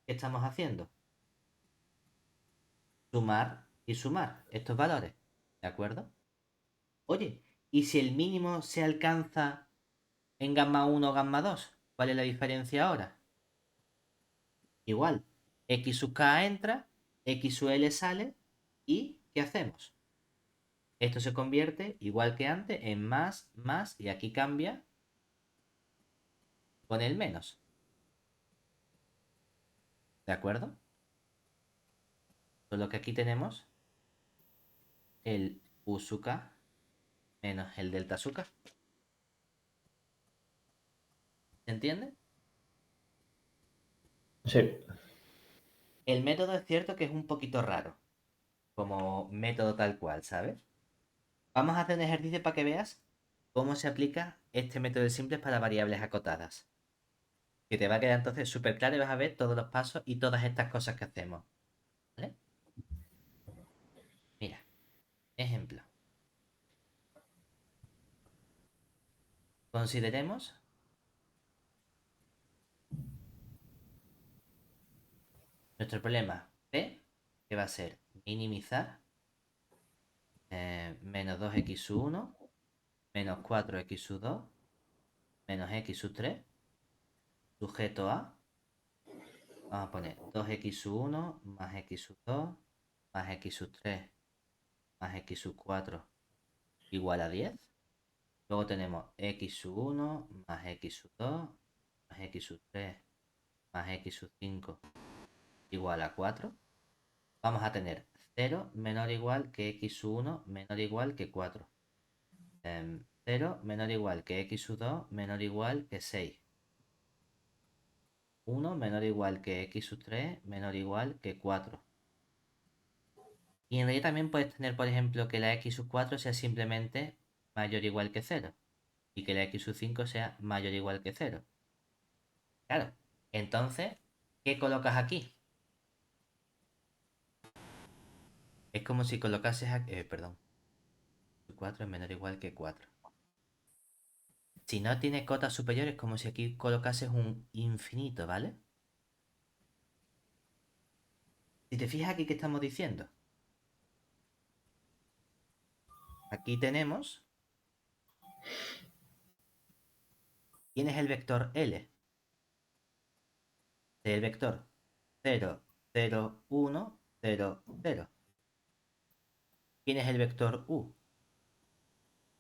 ¿qué estamos haciendo? Sumar y sumar estos valores. ¿De acuerdo? Oye, ¿y si el mínimo se alcanza en gamma 1 o gamma 2? ¿Cuál es la diferencia ahora? Igual, x sub k entra, x sub l sale y ¿qué hacemos? Esto se convierte, igual que antes, en más, más y aquí cambia con el menos. ¿De acuerdo? Solo que aquí tenemos el u sub k menos el delta sub k. ¿Se entiende? Sí. El método es cierto que es un poquito raro, como método tal cual, ¿sabes? Vamos a hacer un ejercicio para que veas cómo se aplica este método de simples para variables acotadas. Que te va a quedar entonces súper claro y vas a ver todos los pasos y todas estas cosas que hacemos. ¿Vale? Mira, ejemplo. Consideremos Nuestro problema P, que va a ser minimizar menos 2x sub 1 menos 4x sub 2 menos x sub 3 sujeto a, vamos a poner 2x sub 1 más x sub 2 más x sub 3 más x sub 4 igual a 10. Luego tenemos x sub 1 más x sub 2 más x sub 3 más x sub 5 igual a 4. Vamos a tener 0 menor o igual que x sub 1 menor o igual que 4. 0 menor o igual que x sub 2 menor o igual que 6. 1 menor o igual que x sub 3 menor o igual que 4. Y en realidad también puedes tener, por ejemplo, que la x sub 4 sea simplemente mayor o igual que 0. Y que la x sub 5 sea mayor o igual que 0. Claro. Entonces, ¿qué colocas aquí? Es como si colocases aquí... perdón. 4 es menor o igual que 4. Si no tiene cotas superiores, es como si aquí colocases un infinito, ¿vale? Si te fijas aquí, ¿qué estamos diciendo? Aquí tenemos... ¿Quién es el vector L? El vector 0, 0, 1, 0, 0. ¿Quién es el vector U?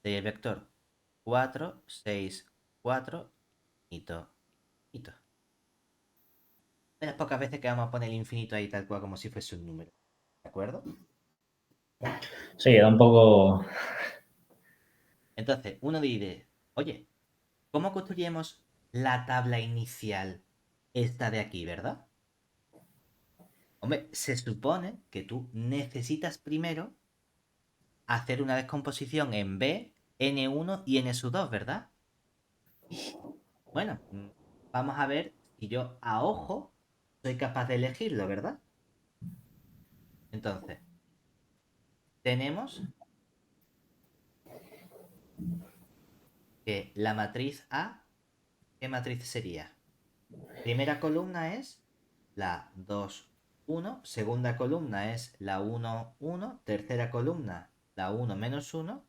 El vector 4, 6, 4, hito, hito. De las pocas veces que vamos a poner el infinito ahí tal cual como si fuese un número. ¿De acuerdo? Sí, da un poco. Entonces, uno dice, oye, ¿cómo construyemos la tabla inicial esta de aquí, verdad? Hombre, se supone que tú necesitas primero hacer una descomposición en B, N1 y N2, ¿verdad? Bueno, vamos a ver si yo a ojo soy capaz de elegirlo, ¿verdad? Entonces, tenemos que la matriz A, ¿qué matriz sería? Primera columna es la 2, 1, segunda columna es la 1, 1, tercera columna la 1 menos 1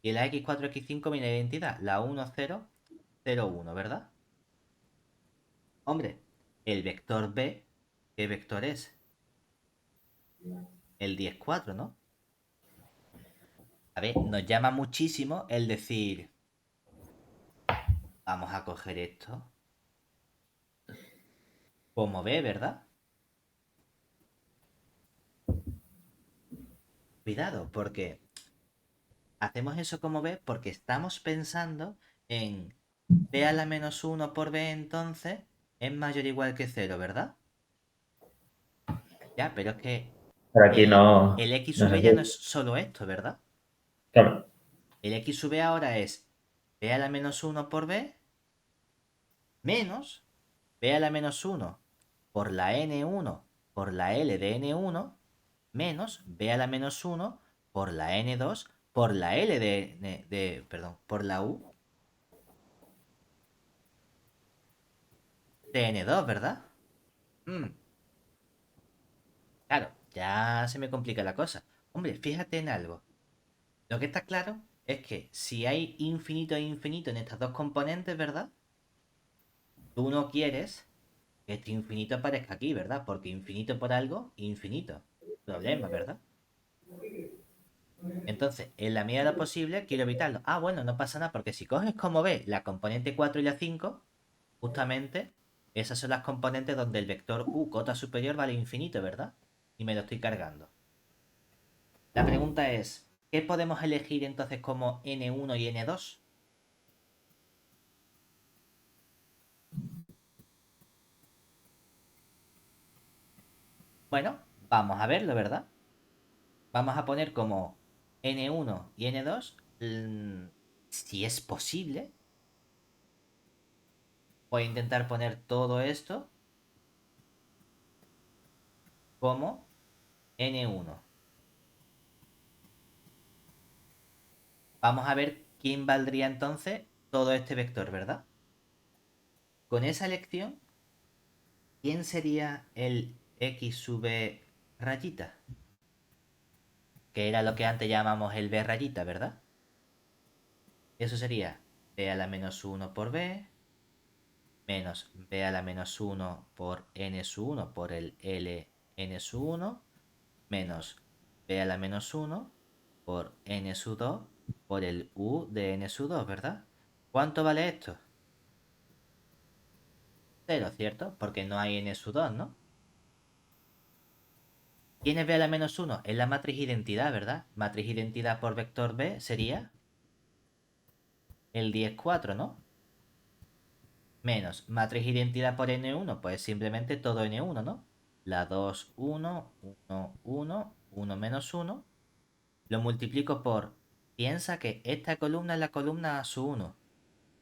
y la x4, x5 mi identidad, la 1, 0, 0, 1, ¿verdad? Hombre, el vector B, ¿qué vector es? El 10, 4, ¿no? A ver, nos llama muchísimo el decir, vamos a coger esto como B, ¿verdad? Cuidado, porque hacemos eso como B porque estamos pensando en B a la menos 1 por B entonces es mayor o igual que 0, ¿verdad? Ya, pero es que Pero aquí no, el x no sub es b ya no es así. solo esto, ¿verdad? Claro. El x sub b ahora es B a la menos 1 por B menos B a la menos 1 por la N1 por la L de N1 menos B a la menos 1 por la N2 por la L perdón, por la U de N2, ¿verdad? Mm, claro, ya se me complica la cosa. Hombre, fíjate en algo. Lo que está claro es que si hay infinito e infinito en estas dos componentes, ¿verdad? Tú no quieres que este infinito aparezca aquí, ¿verdad? Porque infinito por algo, infinito. Problema, ¿verdad? Entonces, en la medida de lo posible, quiero evitarlo. Ah, bueno, no pasa nada, porque si coges como ves la componente 4 y la 5, justamente esas son las componentes donde el vector u cota superior vale infinito, ¿verdad? Y me lo estoy cargando. La pregunta es, ¿qué podemos elegir entonces como n1 y n2? Bueno, vamos a verlo, ¿verdad? Vamos a poner como n1 y n2, si es posible. Voy a intentar poner todo esto como n1. Vamos a ver quién valdría entonces todo este vector, ¿verdad? Con esa elección, ¿quién sería el x sub b rayita, que era lo que antes llamamos el b rayita, ¿verdad? Eso sería b a la menos 1 por b, menos b a la menos 1 por n sub 1 por el L n sub 1, menos b a la menos 1 por n sub 2 por el u de n sub 2, ¿verdad? ¿Cuánto vale esto? 0, ¿cierto? Porque no hay n sub 2, ¿no? ¿Quién es b a la menos 1? Es la matriz identidad, ¿verdad? Matriz identidad por vector b sería el 10, 4, ¿no? Menos matriz identidad por n1, pues simplemente todo n1, ¿no? La 2, 1, 1, 1, 1 menos 1. Lo multiplico por... Piensa que esta columna es la columna A sub 1.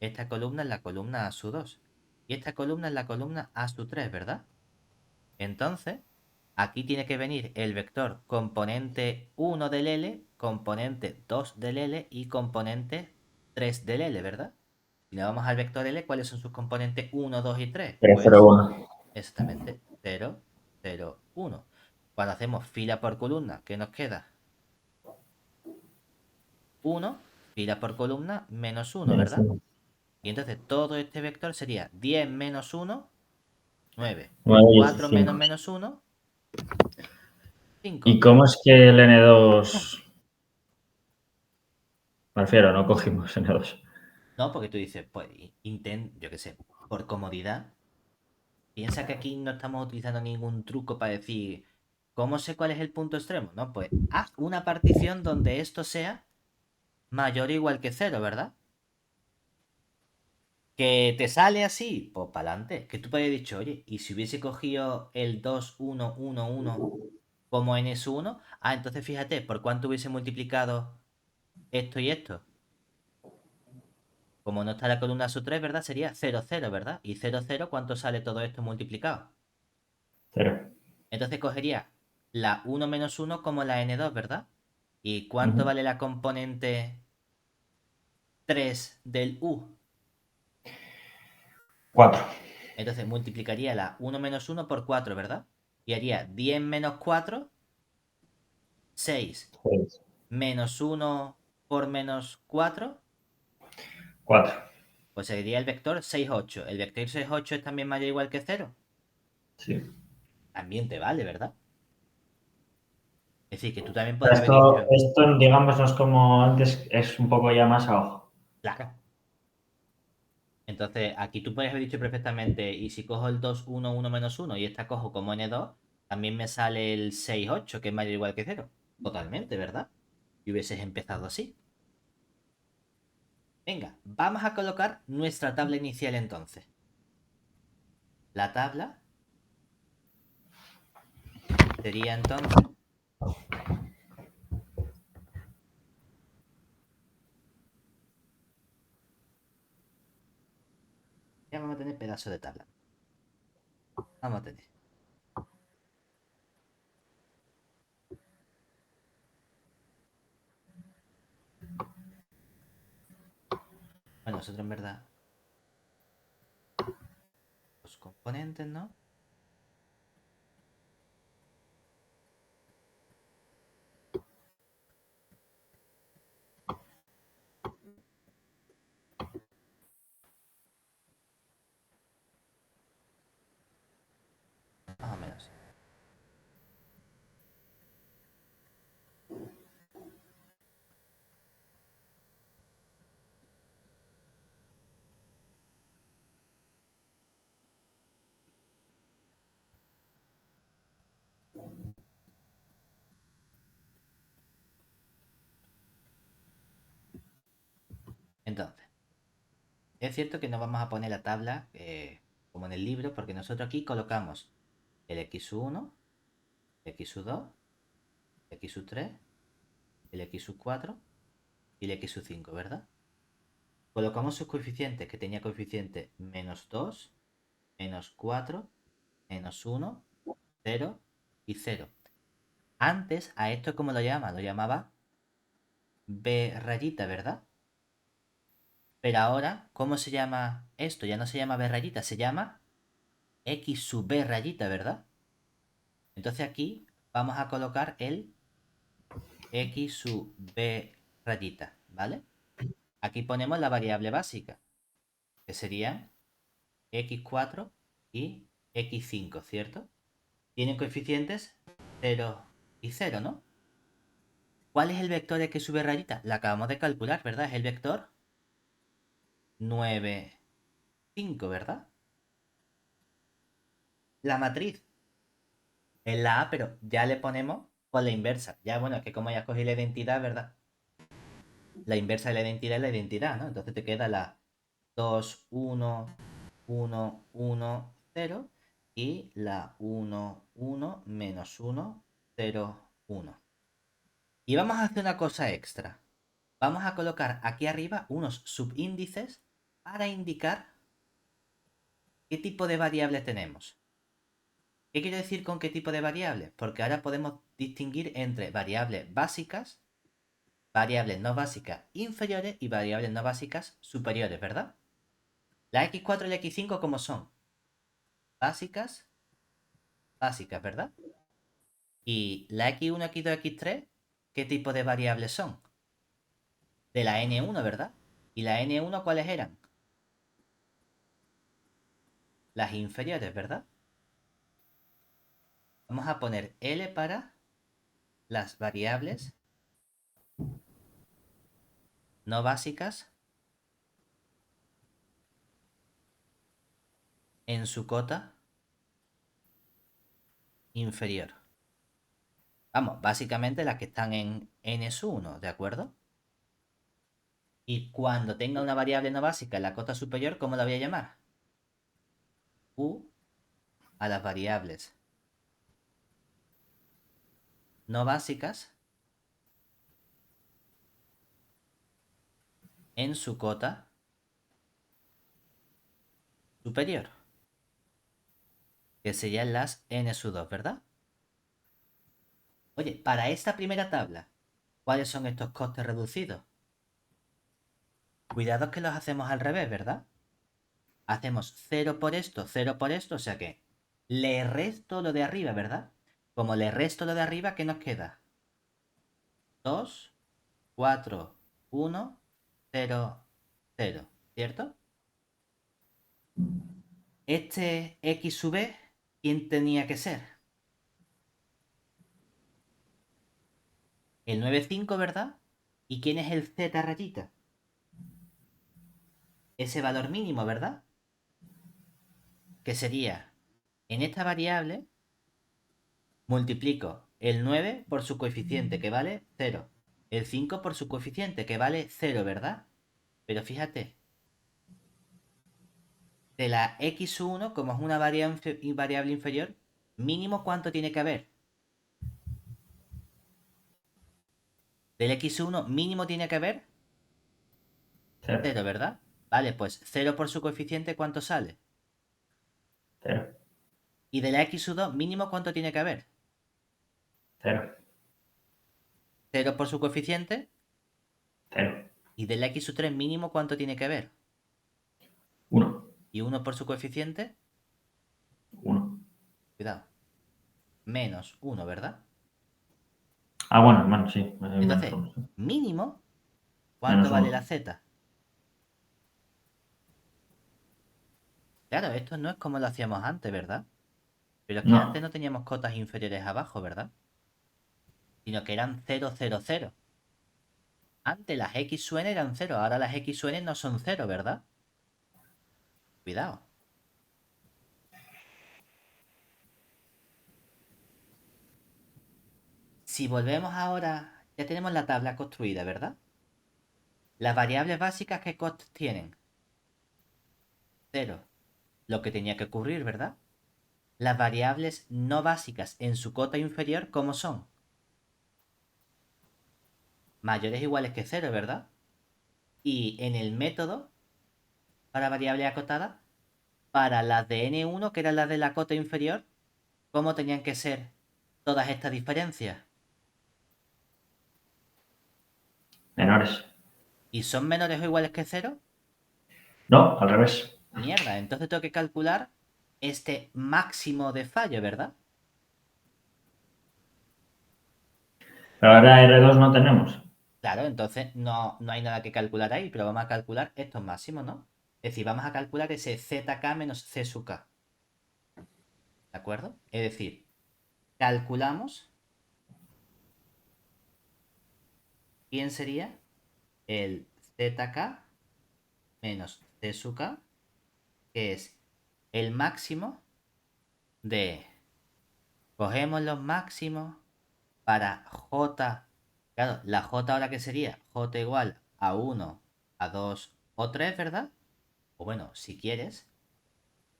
Esta columna es la columna A sub 2. Y esta columna es la columna A sub 3, ¿verdad? Entonces, aquí tiene que venir el vector componente 1 del L, componente 2 del L y componente 3 del L, ¿verdad? Si le vamos al vector L, ¿cuáles son sus componentes 1, 2 y 3? 3, 0, Pues 1. exactamente 0, 0, 1. Cuando hacemos fila por columna, ¿qué nos queda? 1, fila por columna, menos 1, Menos ¿verdad? 1. Y entonces todo este vector sería 10 menos 1, 9. 9, 4 menos 15. menos 1, ¿Y 5. cómo es que el N2? Me refiero, no cogimos N2. No, porque tú dices, pues yo qué sé, por comodidad. Piensa que aquí no estamos utilizando ningún truco para decir, ¿cómo sé cuál es el punto extremo? No, pues haz una partición donde esto sea mayor o igual que cero, ¿verdad? Que te sale así, pues para adelante. Que tú puedes haber dicho, oye, ¿y si hubiese cogido el 2, 1, 1, 1 como n es 1? Ah, entonces fíjate, ¿por cuánto hubiese multiplicado esto y esto? Como no está la columna sub 3, ¿verdad? Sería 0, 0, ¿verdad? Y 0, 0, ¿cuánto sale todo esto multiplicado? 0. Entonces cogería la 1 menos 1 como la n2, ¿verdad? ¿Y cuánto Ujú. vale la componente 3 del u? 4. Entonces multiplicaría la 1 menos 1 por 4, ¿verdad? Y haría 10 menos 4, 6. 6. Menos 1 por menos 4, 4. pues sería el vector 6, 8. ¿El vector 6, 8 es también mayor o igual que 0? Sí. También te vale, ¿verdad? Es decir, que tú también podrías haber Esto, dicho, esto, digamos, no es como antes, es un poco ya más a ojo. claro. Entonces, aquí tú podrías haber dicho perfectamente, y si cojo el 2, 1, 1 menos 1 y esta cojo como n2, también me sale el 6, 8, que es mayor o igual que 0. Totalmente, ¿verdad? Y hubieses empezado así. Venga, vamos a colocar nuestra tabla inicial entonces. La tabla sería entonces... Ya vamos a tener pedazo de tabla. Vamos a tener. Bueno, nosotros en verdad, los componentes, ¿no? Más o menos. Entonces, es cierto que no vamos a poner la tabla como en el libro, porque nosotros aquí colocamos el x1, el x2, el x3, el x4 y el x5, ¿verdad? Colocamos sus coeficientes, que tenía coeficiente menos 2, menos 4, menos 1, 0 y 0. Antes a esto, ¿cómo lo llama? Lo llamaba b rayita, ¿verdad? Pero ahora, ¿cómo se llama esto? Ya no se llama b rayita, se llama x sub b rayita, ¿verdad? Entonces aquí vamos a colocar el x sub b rayita, ¿vale? Aquí ponemos la variable básica, que serían x4 y x5, ¿cierto? Tienen coeficientes 0 y 0, ¿no? ¿Cuál es el vector x sub b rayita? La acabamos de calcular, ¿verdad? Es el vector 9, 5, ¿verdad? La matriz es la A, pero ya le ponemos por la inversa. Ya, bueno, es que como ya cogí la identidad, ¿verdad? La inversa de la identidad es la identidad, ¿no? Entonces te queda la 2, 1, 1, 1, 0 y la 1, 1, menos 1, 0, 1. Y vamos a hacer una cosa extra. Vamos a colocar aquí arriba unos subíndices para indicar qué tipo de variable tenemos. ¿Qué quiero decir con qué tipo de variable? Porque ahora podemos distinguir entre variables básicas, variables no básicas inferiores y variables no básicas superiores, ¿verdad? La x4 y la x5, ¿cómo son? Básicas, básicas, ¿verdad? Y la x1, x2, x3, ¿qué tipo de variables son? De la n1, ¿verdad? ¿Y la n1 cuáles eran? Las inferiores, ¿verdad? Vamos a poner L para las variables no básicas en su cota inferior. Vamos, básicamente las que están en n-1, ¿de acuerdo? Y cuando tenga una variable no básica en la cota superior, ¿cómo la voy a llamar? U a las variables no básicas en su cota superior, que serían las n-2, ¿verdad? Oye, para esta primera tabla, ¿cuáles son estos costes reducidos? Cuidado que los hacemos al revés, ¿verdad? Hacemos 0 por esto, o sea que le resto lo de arriba, ¿verdad? Como le resto lo de arriba, ¿qué nos queda? 2, 4, 1, 0, 0, ¿cierto? Este x sub b, ¿quién tenía que ser? El 9,5, ¿verdad? ¿Y quién es el z rayita? Ese valor mínimo, ¿verdad? Que sería, en esta variable, multiplico el 9 por su coeficiente, que vale 0. El 5 por su coeficiente, que vale 0, ¿verdad? Pero fíjate, de la x1, como es una variable inferior, mínimo ¿cuánto tiene que haber? Del x1 mínimo tiene que haber Cero. 0, ¿verdad? Vale, pues 0 por su coeficiente, ¿cuánto sale? Cero. Y de la x2 mínimo ¿cuánto tiene que haber? Cero. 0 por su coeficiente. Cero. Y de la x3 mínimo ¿cuánto tiene que haber? Uno. Y 1 por su coeficiente. Uno. Cuidado. Menos 1, ¿verdad? Ah, bueno, hermano, sí. Menos Entonces, uno. Sí. mínimo, ¿cuánto Menos vale la uno. z? Claro, esto no es como lo hacíamos antes, ¿verdad? Pero es que antes No. no teníamos cotas inferiores abajo, ¿verdad? Sino que eran 0, 0, 0. Antes las x suenes eran 0, ahora las x suenes no son 0, ¿verdad? Cuidado. Si volvemos ahora, ya tenemos la tabla construida, ¿verdad? Las variables básicas, ¿qué costes tienen? 0. Lo que tenía que ocurrir, ¿verdad? Las variables no básicas en su cota inferior, ¿cómo son? Mayores o iguales que 0, ¿verdad? Y en el método, para variable acotada, para las de n1, que eran las de la cota inferior, ¿cómo tenían que ser todas estas diferencias? Menores. ¿Y son menores o iguales que 0? No, al revés. Mierda, entonces tengo que calcular este máximo de fallo, ¿verdad? Pero ahora R2 no tenemos. Claro, entonces no hay nada que calcular ahí, pero vamos a calcular estos máximos, ¿no? Es decir, vamos a calcular ese zk menos c sub k. ¿De acuerdo? Es decir, calculamos quién sería el zk menos c sub k, que es el máximo de... Cogemos los máximos para j. Claro, la j ahora que sería j igual a 1, a 2 o 3, ¿verdad? O bueno, si quieres,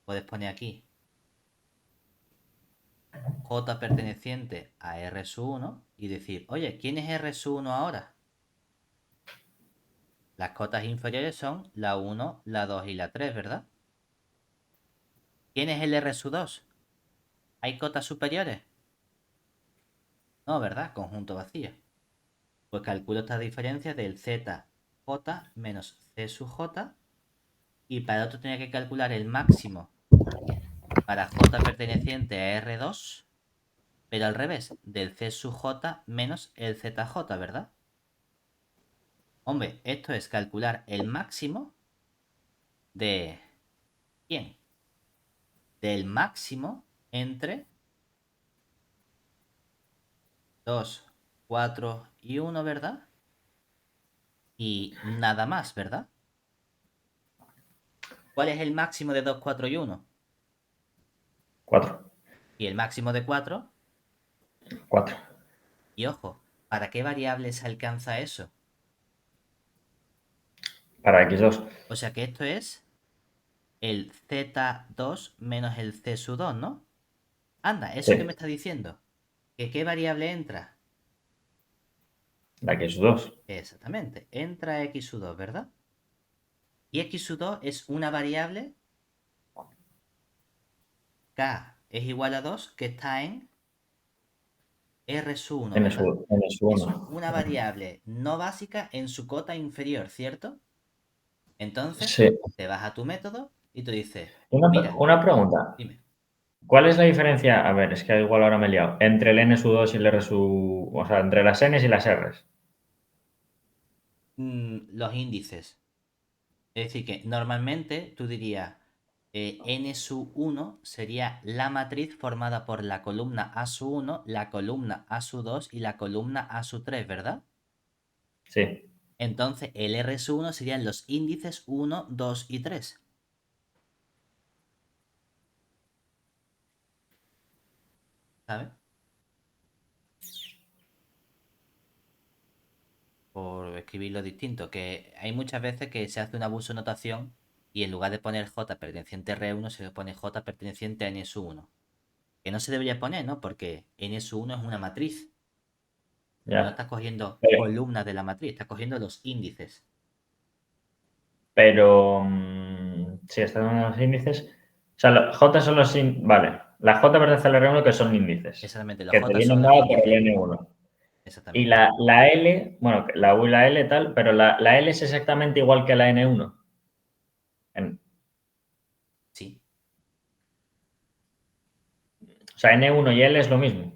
puedes poner aquí j perteneciente a R1 y decir, oye, ¿quién es R1 ahora? Las cotas inferiores son la 1, la 2 y la 3, ¿verdad? ¿Quién es el R2? ¿Hay cotas superiores? No, ¿verdad? Conjunto vacío. Pues calculo esta diferencia del zj menos c sub j, y para otro tenía que calcular el máximo para j perteneciente a R2, pero al revés, del c sub j menos el zj, ¿verdad? Hombre, esto es calcular el máximo de... ¿Quién? Del máximo entre 2, 4 y 1, ¿verdad? Y nada más, ¿verdad? ¿Cuál es el máximo de 2, 4 y 1? 4. Y el máximo de 4. 4. Y ojo, ¿para qué variable se alcanza eso? Para X2. O sea que esto es el z2 menos el c sub 2, ¿no? Anda, ¿eso qué me Sí, está diciendo? ¿Que qué variable entra? la X2. Exactamente, entra x sub 2, ¿verdad? Y x sub 2 es una variable k es igual a 2 que está en R sub 1, N ¿verdad? sub, N sub Es 1. una variable no básica en su cota inferior, ¿cierto? Entonces, Sí. te vas a tu método y tú dices, Una, mira, una pregunta. dime, ¿Cuál es la diferencia? A ver, es que igual ahora me he liado. Entre el N sub 2 y el R sub... O sea, entre las Ns y las Rs. los índices. Es decir, que normalmente tú dirías, n sub 1 sería la matriz formada por la columna A sub 1, la columna A sub 2 y la columna A sub 3, ¿verdad? Sí. Entonces, el R sub 1 serían los índices 1, 2 y 3. ¿Sabes? Por escribirlo distinto, que hay muchas veces que se hace un abuso de notación y en lugar de poner J perteneciente a R1 se pone J perteneciente a N-1. Que no se debería poner, ¿no? Porque N-1 es una matriz y no Ya. estás cogiendo Pero, columnas de la matriz, estás cogiendo los índices. si están en los índices... O sea, J son los... Vale. La J pertenece al R1 que son índices. Exactamente, los Que te J vienen son los dados por el índices. N1. Y Exactamente. la L, bueno, la U y la L tal, pero la L es exactamente igual que la N1. En- Sí. o sea, N1 y L es lo mismo.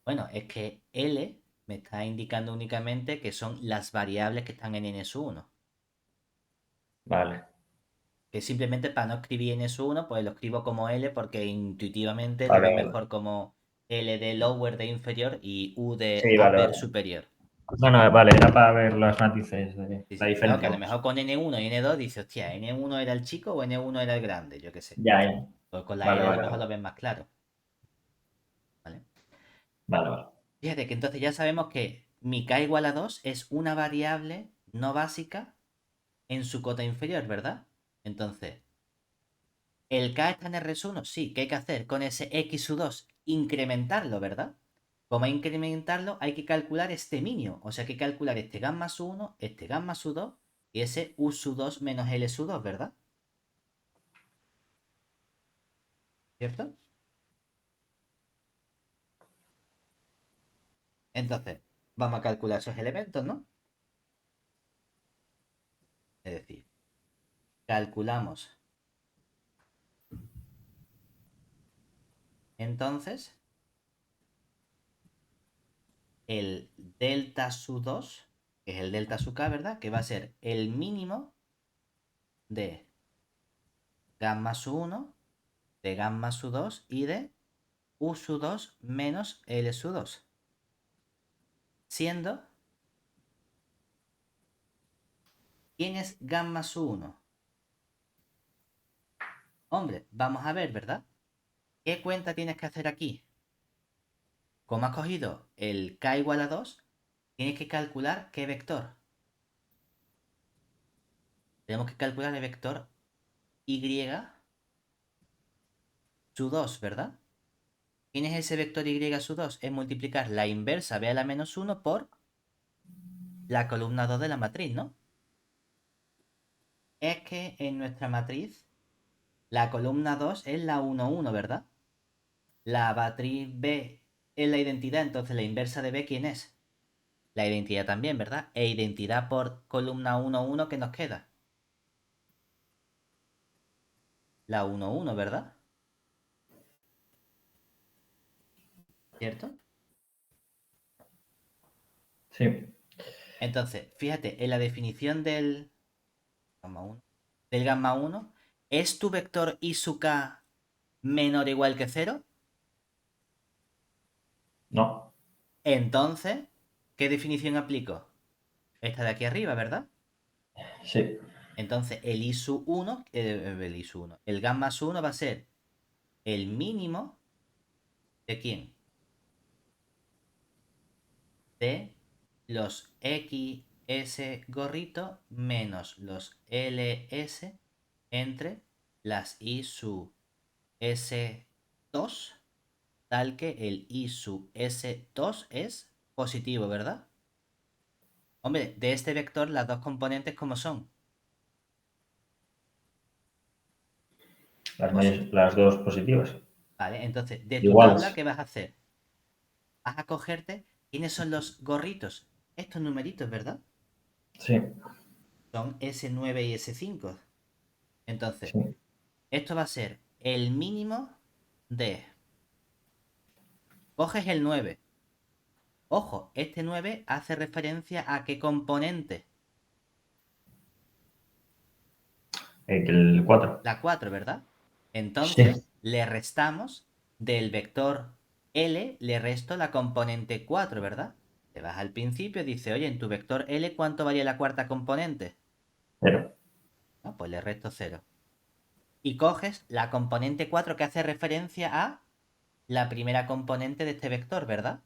Bueno, es que L me está indicando únicamente que son las variables que están en N-1. Vale, Que simplemente para no escribir N-1, pues lo escribo como L porque intuitivamente lo vale, veo vale. mejor como L de lower de inferior y U de Sí, vale, upper vale. superior. No, no, vale, era para ver los matices de Sí, la sí. Claro que diferencia. a lo Vamos. mejor con N1 y N2 dice, hostia, ¿N1 era el chico o N1 era el grande? Yo qué sé. Ya, ya. Pues con la Vale, L a lo vale, mejor vale. lo ves más claro. ¿Vale? Vale, vale. Fíjate que entonces ya sabemos que mi k igual a 2 es una variable no básica en su cota inferior, ¿verdad? Entonces, ¿el k está en R1? Sí, ¿qué hay que hacer con ese x sub 2? Incrementarlo, ¿verdad? Como incrementarlo, hay que calcular este minio. O sea, hay que calcular este gamma sub 1, este gamma sub 2 y ese u sub 2 menos l sub 2, ¿verdad? ¿Cierto? Entonces, vamos a calcular esos elementos, ¿no? Es decir, calculamos entonces el delta sub 2, que es el delta sub k, ¿verdad? Que va a ser el mínimo de gamma sub 1, de gamma sub 2 y de u sub 2 menos l sub 2. Siendo, ¿quién es gamma sub 1? Hombre, vamos a ver, ¿verdad? ¿Qué cuenta tienes que hacer aquí? Como has cogido el k igual a 2, tienes que calcular qué vector. Tenemos que calcular el vector y sub 2, ¿verdad? ¿Quién es ese vector y sub 2? Es multiplicar la inversa b a la menos 1 por la columna 2 de la matriz, ¿no? Es que en nuestra matriz la columna 2 es la 1, 1, ¿verdad? La matriz B es la identidad, entonces la inversa de B, ¿quién es? La identidad también, ¿verdad? E identidad por columna 1, 1, ¿qué nos queda? La 1, 1, ¿verdad? ¿Cierto? Sí. Entonces, fíjate, en la definición gamma 1, del gamma 1, ¿es tu vector I sub k menor o igual que 0? No. Entonces, ¿qué definición aplico? Esta de aquí arriba, ¿verdad? Sí. Entonces, el I sub 1, el I sub 1, el gamma sub 1 va a ser el mínimo ¿de quién? De los XS gorrito menos los LS entre las I sub S2, tal que el I sub S2 es positivo, ¿verdad? Hombre, de este vector las dos componentes ¿cómo son? Las dos positivas. Vale, entonces, de tu tabla, Iguales. ¿qué vas a hacer? Vas a cogerte, ¿quiénes son los gorritos? Estos numeritos, ¿verdad? Sí. Son S9 y S5. Entonces, Sí. esto va a ser el mínimo de... Coges el 9. Ojo, este 9 hace referencia a qué componente. El 4. La 4, ¿verdad? Entonces, Sí. le restamos del vector L, le resto la componente 4, ¿verdad? Te vas al principio y dice, oye, en tu vector L, ¿cuánto vale la cuarta componente? Cero. No, pues le resto 0. Y coges la componente 4 que hace referencia a la primera componente de este vector, ¿verdad?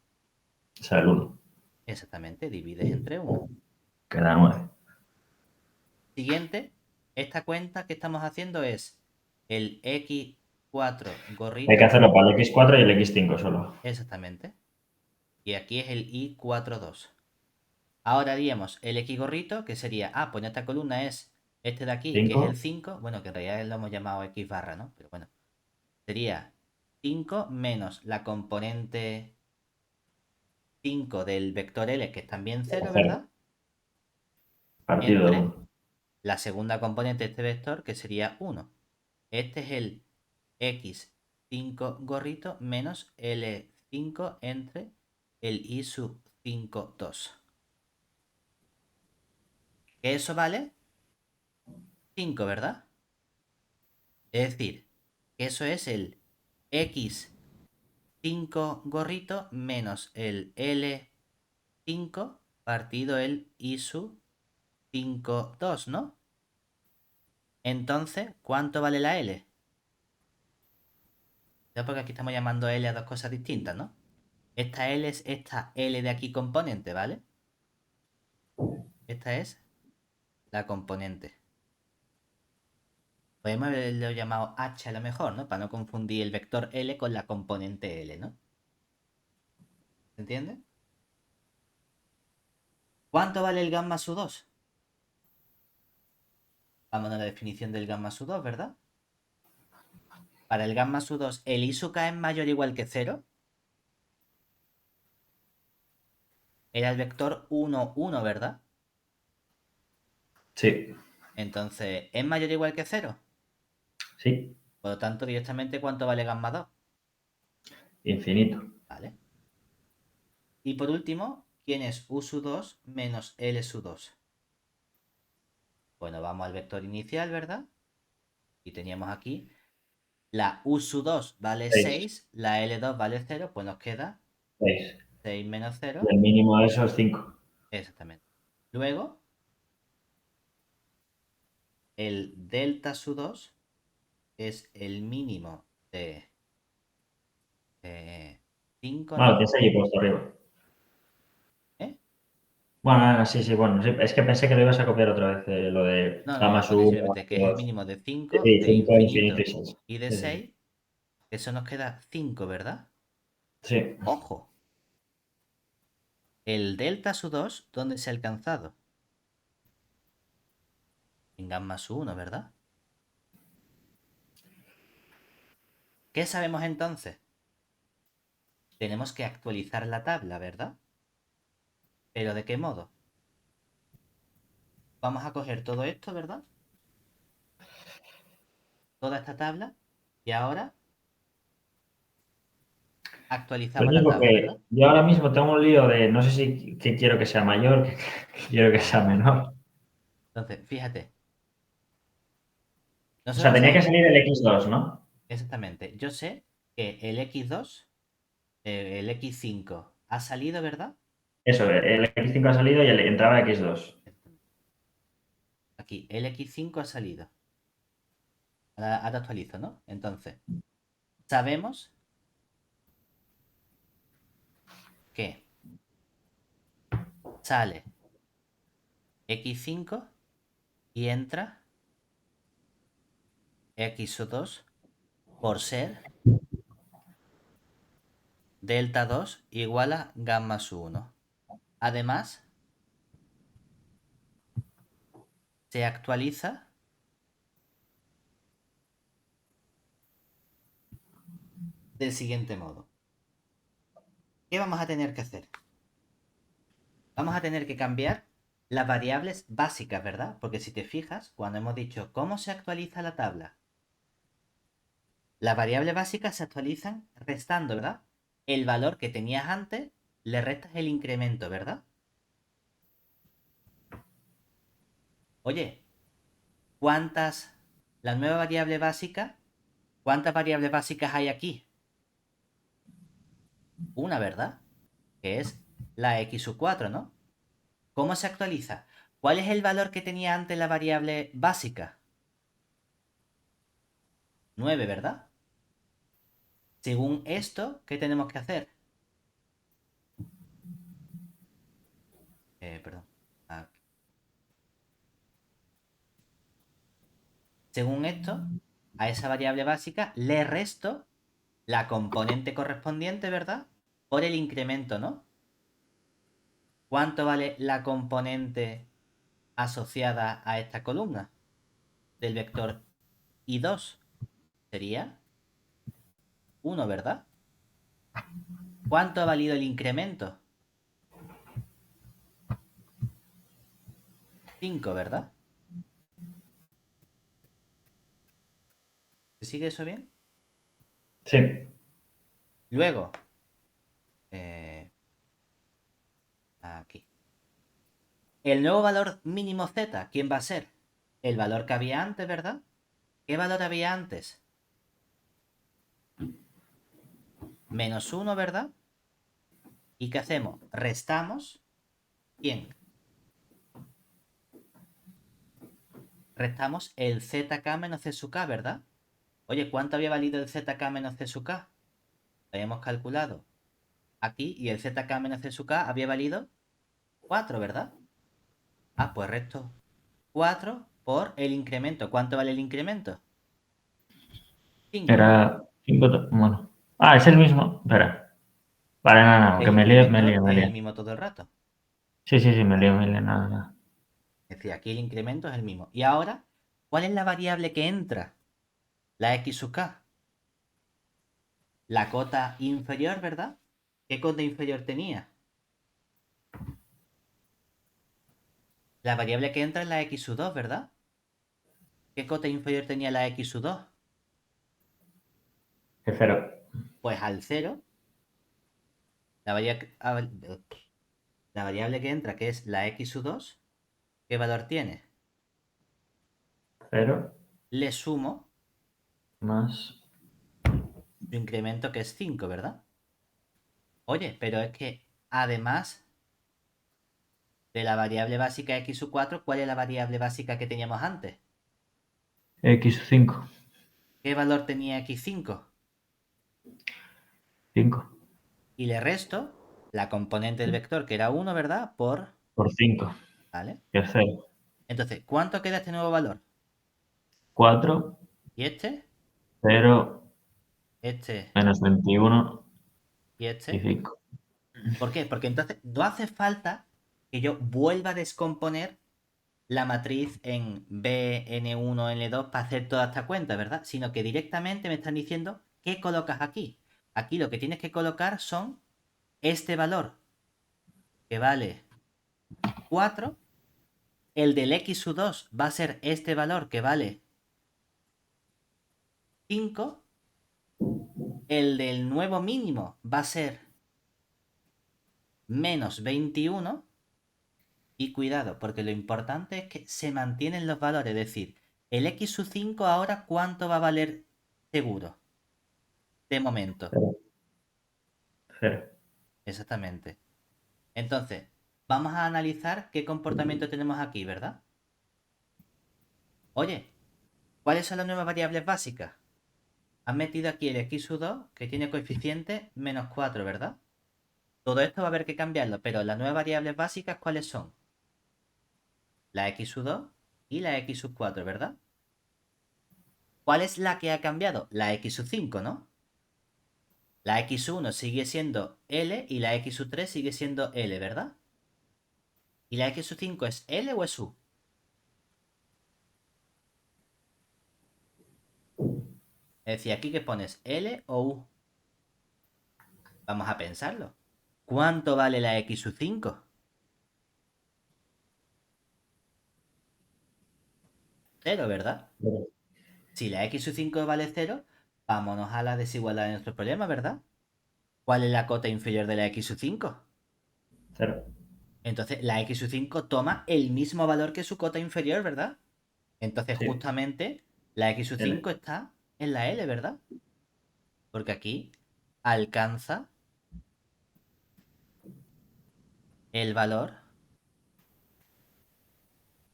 O sea, el 1. Exactamente, divides entre 1. Queda 9. Siguiente, esta cuenta que estamos haciendo es el X4 Hay que gorrito, hacerlo para el X4 y el X5 solo. exactamente. Y aquí es el I42. Ahora haríamos el X gorrito, que sería, pues en esta columna es este de aquí, que es el 5. 5, bueno, que en realidad lo hemos llamado X barra, ¿no? Pero bueno, sería 5 menos la componente 5 del vector L, que es también 0, 0. ¿verdad? Partido de Entre 1. la segunda componente de este vector, que sería 1. Este es el X5 gorrito menos L5 entre el I sub 5, 2. Que eso vale 5, ¿verdad? Es decir, que eso es el X5 gorrito menos el L5 partido el I sub 5, 2, ¿no? Entonces, ¿cuánto vale la L? Ya porque aquí estamos llamando L a dos cosas distintas, ¿no? Esta L es esta L de aquí componente, ¿vale? Esta es la componente. Podemos haberlo llamado H a lo mejor, ¿no? Para no confundir el vector L con la componente L, ¿no? ¿Se entiende? ¿Cuánto vale el gamma sub 2? Vamos a la definición del gamma sub 2, ¿verdad? Para el gamma sub 2, ¿el I sub k es mayor o igual que 0? Era el vector 1, 1, ¿verdad? Sí. Entonces, ¿es mayor o igual que 0? Sí. Por lo tanto, directamente, ¿cuánto vale gamma 2? Infinito. ¿Vale? Y por último, ¿quién es u sub 2 menos L sub 2? Bueno, vamos al vector inicial, ¿verdad? Y teníamos aquí la u sub 2 vale 6. 6, la L2 vale 0, pues nos queda 6. 6 menos Y 0. el mínimo de eso es 5. Exactamente. Luego, el delta sub 2 es el mínimo de 5, Bueno, lo ¿no? tienes allí puesto arriba. ¿Eh? Bueno, sí, sí, bueno, sí, es que pensé que lo ibas a copiar otra vez, lo de No, A no, más pone 1, simplemente que es el 2. mínimo de Sí, 5, sí, de 5, infinito y infinito 6. y de Sí, sí, 6. Eso nos queda 5, ¿verdad? sí. Ojo, el delta sub 2, ¿dónde se ha alcanzado? En gamma sub 1, ¿verdad? ¿Qué sabemos entonces? Tenemos que actualizar la tabla, ¿verdad? ¿Pero de qué modo? Vamos a coger todo esto, ¿verdad? Toda esta tabla. Y ahora Lo actualizamos la único tabla, que ¿verdad? yo ahora mismo tengo un lío de no sé si que quiero que sea mayor, que quiero que sea menor. Entonces, fíjate. O sea, Nosotros tenía que sabemos salir el X2, ¿no? exactamente. Yo sé que el X2, el X5 ha salido, ¿verdad? Eso, el X5 ha salido y entraba X2. Aquí, el X5 ha salido. Ahora actualizo, ¿no? Entonces, sabemos que sale X5 y entra X2 por ser delta 2 igual a gamma su 1. Además, se actualiza del siguiente modo. ¿Qué vamos a tener que hacer? Vamos a tener que cambiar las variables básicas, ¿verdad? Porque si te fijas, cuando hemos dicho cómo se actualiza la tabla, las variables básicas se actualizan restando, ¿verdad? El valor que tenías antes, le restas el incremento, ¿verdad? Oye, ¿cuántas, la nueva variable básica, cuántas variables básicas hay aquí? Una, ¿verdad? Que es la x sub 4, ¿no? ¿Cómo se actualiza? ¿Cuál es el valor que tenía antes la variable básica? 9, ¿verdad? Según esto, ¿qué tenemos que hacer? Perdón. Aquí. Según esto, a esa variable básica le resto la componente correspondiente, ¿verdad? Por el incremento, ¿no? ¿Cuánto vale la componente asociada a esta columna del vector I2? Sería 1, ¿verdad? ¿Cuánto ha valido el incremento? 5, ¿verdad? ¿Se sigue eso bien? Sí. Luego, eh, aquí. El nuevo valor mínimo z, ¿quién va a ser? El valor que había antes, ¿verdad? ¿Qué valor había antes? Menos 1, ¿verdad? ¿Y qué hacemos? Restamos. ¿Quién? Restamos el zk menos c sub k, ¿verdad? Oye, ¿cuánto había valido el zk menos c sub k? Lo habíamos calculado aquí y el zk menos c sub k había valido 4, ¿verdad? Ah, pues resto 4 por el incremento. ¿Cuánto vale el incremento? 5, ¿no? Era 5. Bueno. Ah, es el mismo. Espera. Vale, nada, no, que El me lío, me incremento lío, me es el lío. mismo todo el rato. Sí, sí, sí, me lío, nada, nada. Es decir, aquí el incremento es el mismo. Y ahora, ¿cuál es la variable que entra? La x sub k. La cota inferior, ¿verdad? ¿Qué cota inferior tenía? La variable que entra es la x sub 2, ¿verdad? ¿Qué cota inferior tenía la x sub 2? Que cero. Pues al 0, La variable, la variable que entra, que es la x sub 2, ¿qué valor tiene? 0 Le sumo más. su incremento, que es 5, ¿verdad? Oye, pero es que además de la variable básica x sub 4, ¿cuál es la variable básica que teníamos antes? X5. ¿Qué valor tenía x5? 5 Y le resto la componente del vector, que era 1, ¿verdad? por 5, ¿Vale? que es 0. Entonces, ¿cuánto queda este nuevo valor? 4, ¿Y este? 0, Este menos 21 y y este. 5. ¿Por qué? Porque entonces no hace falta que yo vuelva a descomponer la matriz en B, N1, N2 para hacer toda esta cuenta, ¿verdad? Sino que directamente me están diciendo qué colocas aquí. Aquí lo que tienes que colocar son este valor, que vale 4. El del x sub 2 va a ser este valor, que vale 5. El del nuevo mínimo va a ser menos 21. Y cuidado, porque lo importante es que se mantienen los valores. Es decir, el x sub 5 ahora, ¿cuánto va a valer seguro? De momento. 0. Exactamente. Entonces, vamos a analizar qué comportamiento tenemos aquí, ¿verdad? Oye, ¿cuáles son las nuevas variables básicas? Han metido aquí el x sub 2, que tiene coeficiente menos 4, ¿verdad? Todo esto va a haber que cambiarlo, pero las nuevas variables básicas, ¿cuáles son? La x sub 2 y la x sub 4, ¿verdad? ¿Cuál es la que ha cambiado? La x sub 5, ¿no? La x1 sigue siendo L y la x3 sigue siendo L, ¿verdad? ¿Y la x5 es L o es U? Es decir, aquí que pones L o U. Vamos a pensarlo. ¿Cuánto vale la x5? 0, ¿verdad? Si la x5 vale 0, vámonos a la desigualdad de nuestro problema, ¿verdad? ¿Cuál es la cota inferior de la x5? 0. Entonces la x5 toma el mismo valor que su cota inferior, ¿verdad? Entonces Sí. justamente la L. x5 está en la L, ¿verdad? Porque aquí alcanza el valor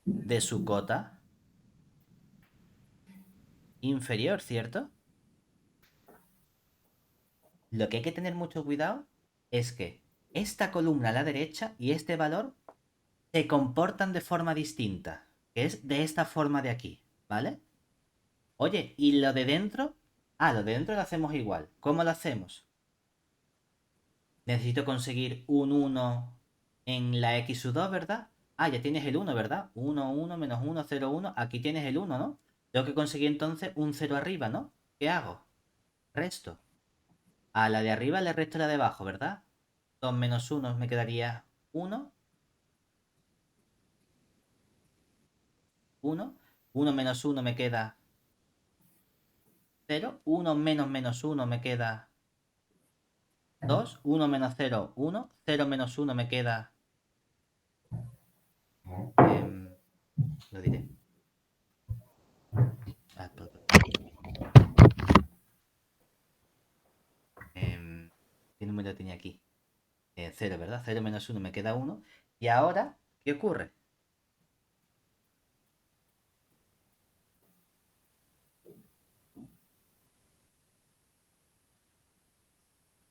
de su cota inferior, ¿cierto? Lo que hay que tener mucho cuidado es que esta columna a la derecha y este valor se comportan de forma distinta, que es de esta forma de aquí, ¿vale? Oye, ¿y lo de dentro? Ah, lo de dentro lo hacemos igual. ¿Cómo lo hacemos? Necesito conseguir un 1 en la x sub 2, ¿verdad? Ah, ya tienes el 1, ¿verdad? 1, 1, menos 1, 0, 1. Aquí tienes el 1, ¿no? Tengo que conseguir entonces un 0 arriba, ¿no? ¿Qué hago? Resto. A la de arriba le resto la de abajo, ¿verdad? 2 menos 1 me quedaría 1. 1. 1 menos 1 me queda 0. 1 menos menos 1 me queda 2. 1 menos 0, 1. 0 menos 1 me queda... lo diré. Ah, ¿qué número tenía aquí? 0, ¿verdad? 0 menos 1 me queda 1. Y ahora, ¿qué ocurre?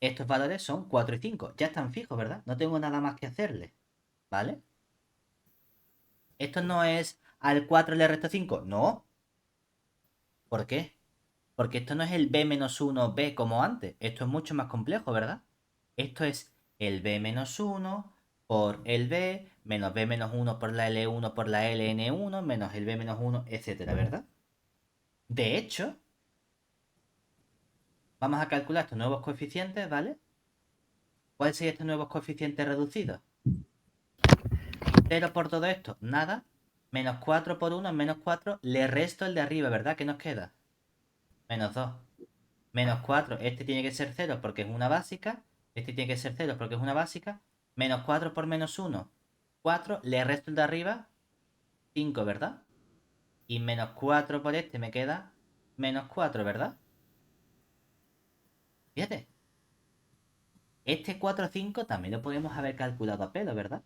Estos valores son 4 y 5. Ya están fijos, ¿verdad? No tengo nada más que hacerle. ¿Vale? Esto no es al 4 le resto 5. No. ¿Por qué? Porque esto no es el b menos 1 b como antes. Esto es mucho más complejo, ¿verdad? Esto es el b menos 1 por el b, menos b menos 1 por la L1 por la Ln1, menos el b menos 1, etcétera, ¿verdad? De hecho, vamos a calcular estos nuevos coeficientes, ¿vale? ¿Cuáles serían estos nuevos coeficientes reducidos? 0 por todo esto, nada. Menos 4 por 1 es menos 4. Le resto el de arriba, ¿verdad? ¿Qué nos queda? Menos 2. Menos 4. Este tiene que ser 0 porque es una básica. Este tiene que ser 0 porque es una básica. Menos 4 por menos 1, 4. Le resto el de arriba, 5, ¿verdad? Y menos 4 por este me queda menos 4, ¿verdad? Fíjate. Este 4, 5 también lo podemos haber calculado a pelo, ¿verdad?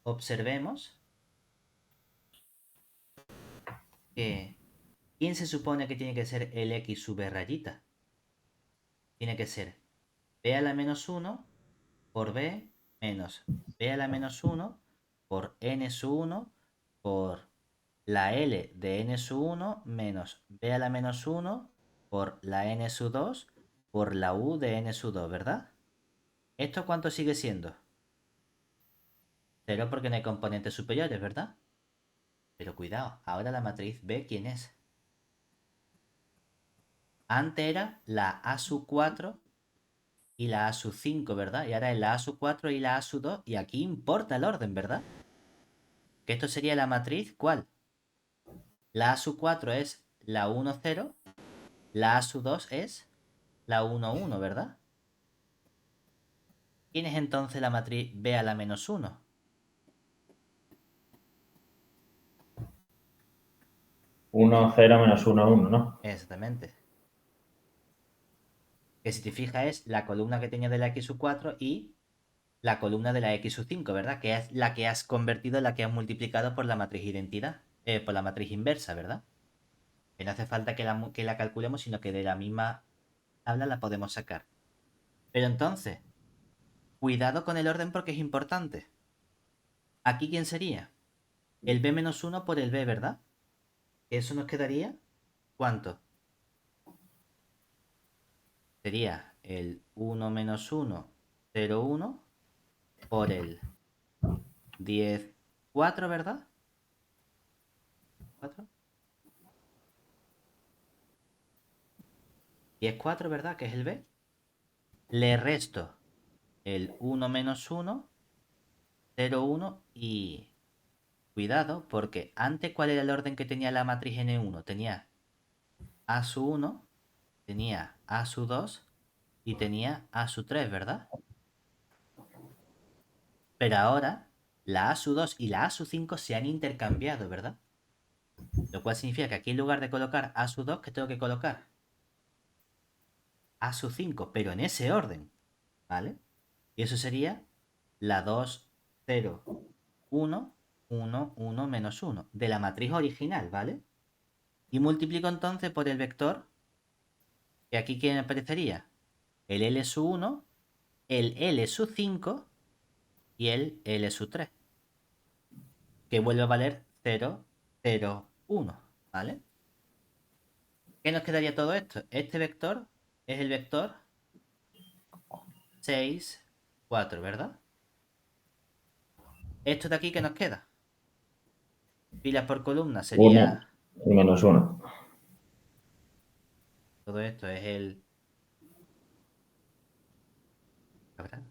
Observemos que... ¿Quién se supone que tiene que ser el x sub rayita? Tiene que ser b a la menos 1 por b menos b a la menos 1 por n sub 1 por la L de n sub 1 menos b a la menos 1 por la n sub 2 por la u de n sub 2, ¿verdad? ¿Esto cuánto sigue siendo? 0 porque no hay componentes superiores, ¿verdad? Pero cuidado, ahora la matriz B, ¿quién es? Antes era la A sub 4 y la A sub 5, ¿verdad? Y ahora es la A sub 4 y la A sub 2. Y aquí importa el orden, ¿verdad? Que esto sería la matriz, ¿cuál? La A sub 4 es la 1, 0. La A sub 2 es la 1, 1, ¿verdad? ¿Quién es entonces la matriz B a la menos 1? 1, 0 menos 1, 1, ¿no? Exactamente. Que si te fijas es la columna que tenía de la X sub 4 y la columna de la X sub 5, ¿verdad? Que es la que has convertido, la que has multiplicado por la matriz identidad. Por la matriz inversa, ¿verdad? Que no hace falta que la calculemos, sino que de la misma tabla la podemos sacar. Pero entonces, cuidado con el orden porque es importante. ¿Aquí quién sería? El b menos 1 por el b, ¿verdad? Eso nos quedaría, ¿cuánto? Sería el 1 menos 1, 0, 1 por el 10, 4, ¿verdad? 4. 10, 4, ¿verdad? Que es el b. Le resto el 1 menos 1, 0, 1 y... Cuidado, porque antes, ¿cuál era el orden que tenía la matriz N1? Tenía A sub 1, tenía A sub 2 y tenía A sub 3, ¿verdad? Pero ahora la A sub 2 y la A sub 5 se han intercambiado, ¿verdad? Lo cual significa que aquí en lugar de colocar A sub 2, ¿qué tengo que colocar? A sub 5, pero en ese orden, ¿vale? Y eso sería la 2, 0, 1, 1, 1, menos 1, de la matriz original, ¿vale? Y multiplico entonces por el vector, que aquí ¿quién aparecería? El L sub 1, el L sub 5 y el L sub 3, que vuelve a valer 0, 0, 1, ¿vale? ¿Qué nos quedaría todo esto? Este vector es el vector 6, 4, ¿verdad? Esto de aquí, ¿qué nos queda? Filas por columna 1 sería... y menos 1. Todo esto es el... ¿Verdad?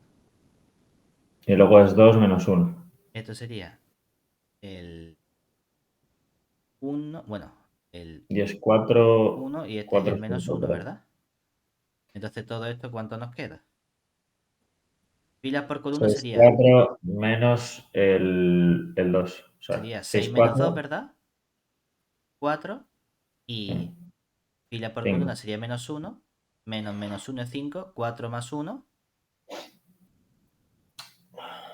Y luego es 2 menos 1. Esto sería el 1, bueno, el Y es 4, 1 y este es el 4, menos 5, 1, 3. ¿verdad? Entonces todo esto, ¿cuánto nos queda? Filas por columna 6, sería 4 menos el 2. O sea, sería 6 6, menos 2, 4, ¿verdad? 4 y fila por columna 5. sería menos 1, menos 1 es 5, 4 más 1,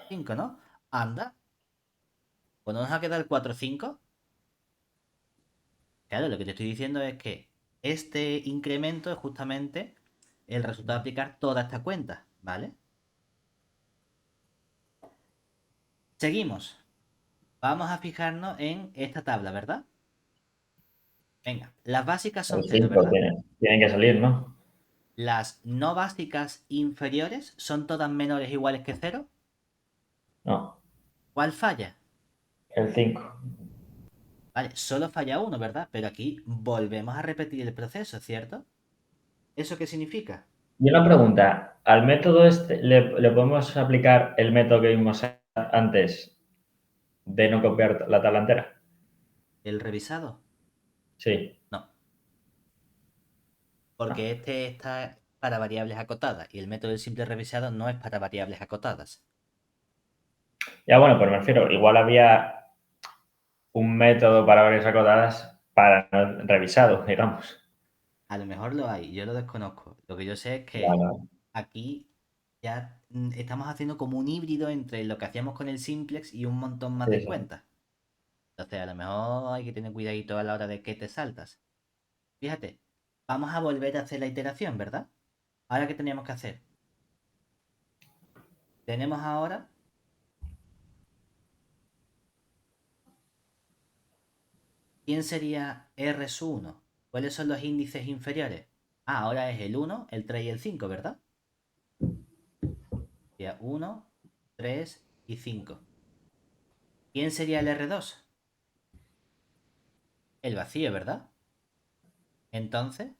5, ¿no? Anda, pues no nos ha quedado el 4, 5. Claro, lo que te estoy diciendo es que este incremento es justamente el resultado de aplicar toda esta cuenta, ¿vale? Seguimos. Vamos a fijarnos en esta tabla, ¿verdad? Venga, las básicas son El 0, 5 ¿verdad? tiene que salir, ¿no? Las no básicas inferiores son todas menores o iguales que 0. No, ¿Cuál falla? el 5. Vale, solo falla uno, ¿verdad? Pero aquí volvemos a repetir el proceso, ¿cierto? ¿Eso qué significa? Y una pregunta, ¿al método este le podemos aplicar el método que vimos antes de no copiar la tabla entera? ¿El revisado? Sí. No, Ah, porque este está... para variables acotadas y el método del simple revisado no es para variables acotadas. Ya bueno, pero me refiero, igual había un método para varias acotadas para no revisado, digamos. A lo mejor lo hay, yo lo desconozco. Lo que yo sé es que Vale. aquí ya estamos haciendo como un híbrido entre lo que hacíamos con el simplex y un montón más Sí, de sí. cuentas. Entonces, a lo mejor hay que tener cuidadito a la hora de que te saltas. Fíjate, vamos a volver a hacer la iteración, ¿verdad? Ahora, ¿qué teníamos que hacer? Tenemos ahora, ¿quién sería R1? ¿Cuáles son los índices inferiores? Ah, ahora es el 1, el 3 y el 5, ¿verdad? Sería 1, 3 y 5. ¿Quién sería el R2? El vacío, ¿verdad? Entonces,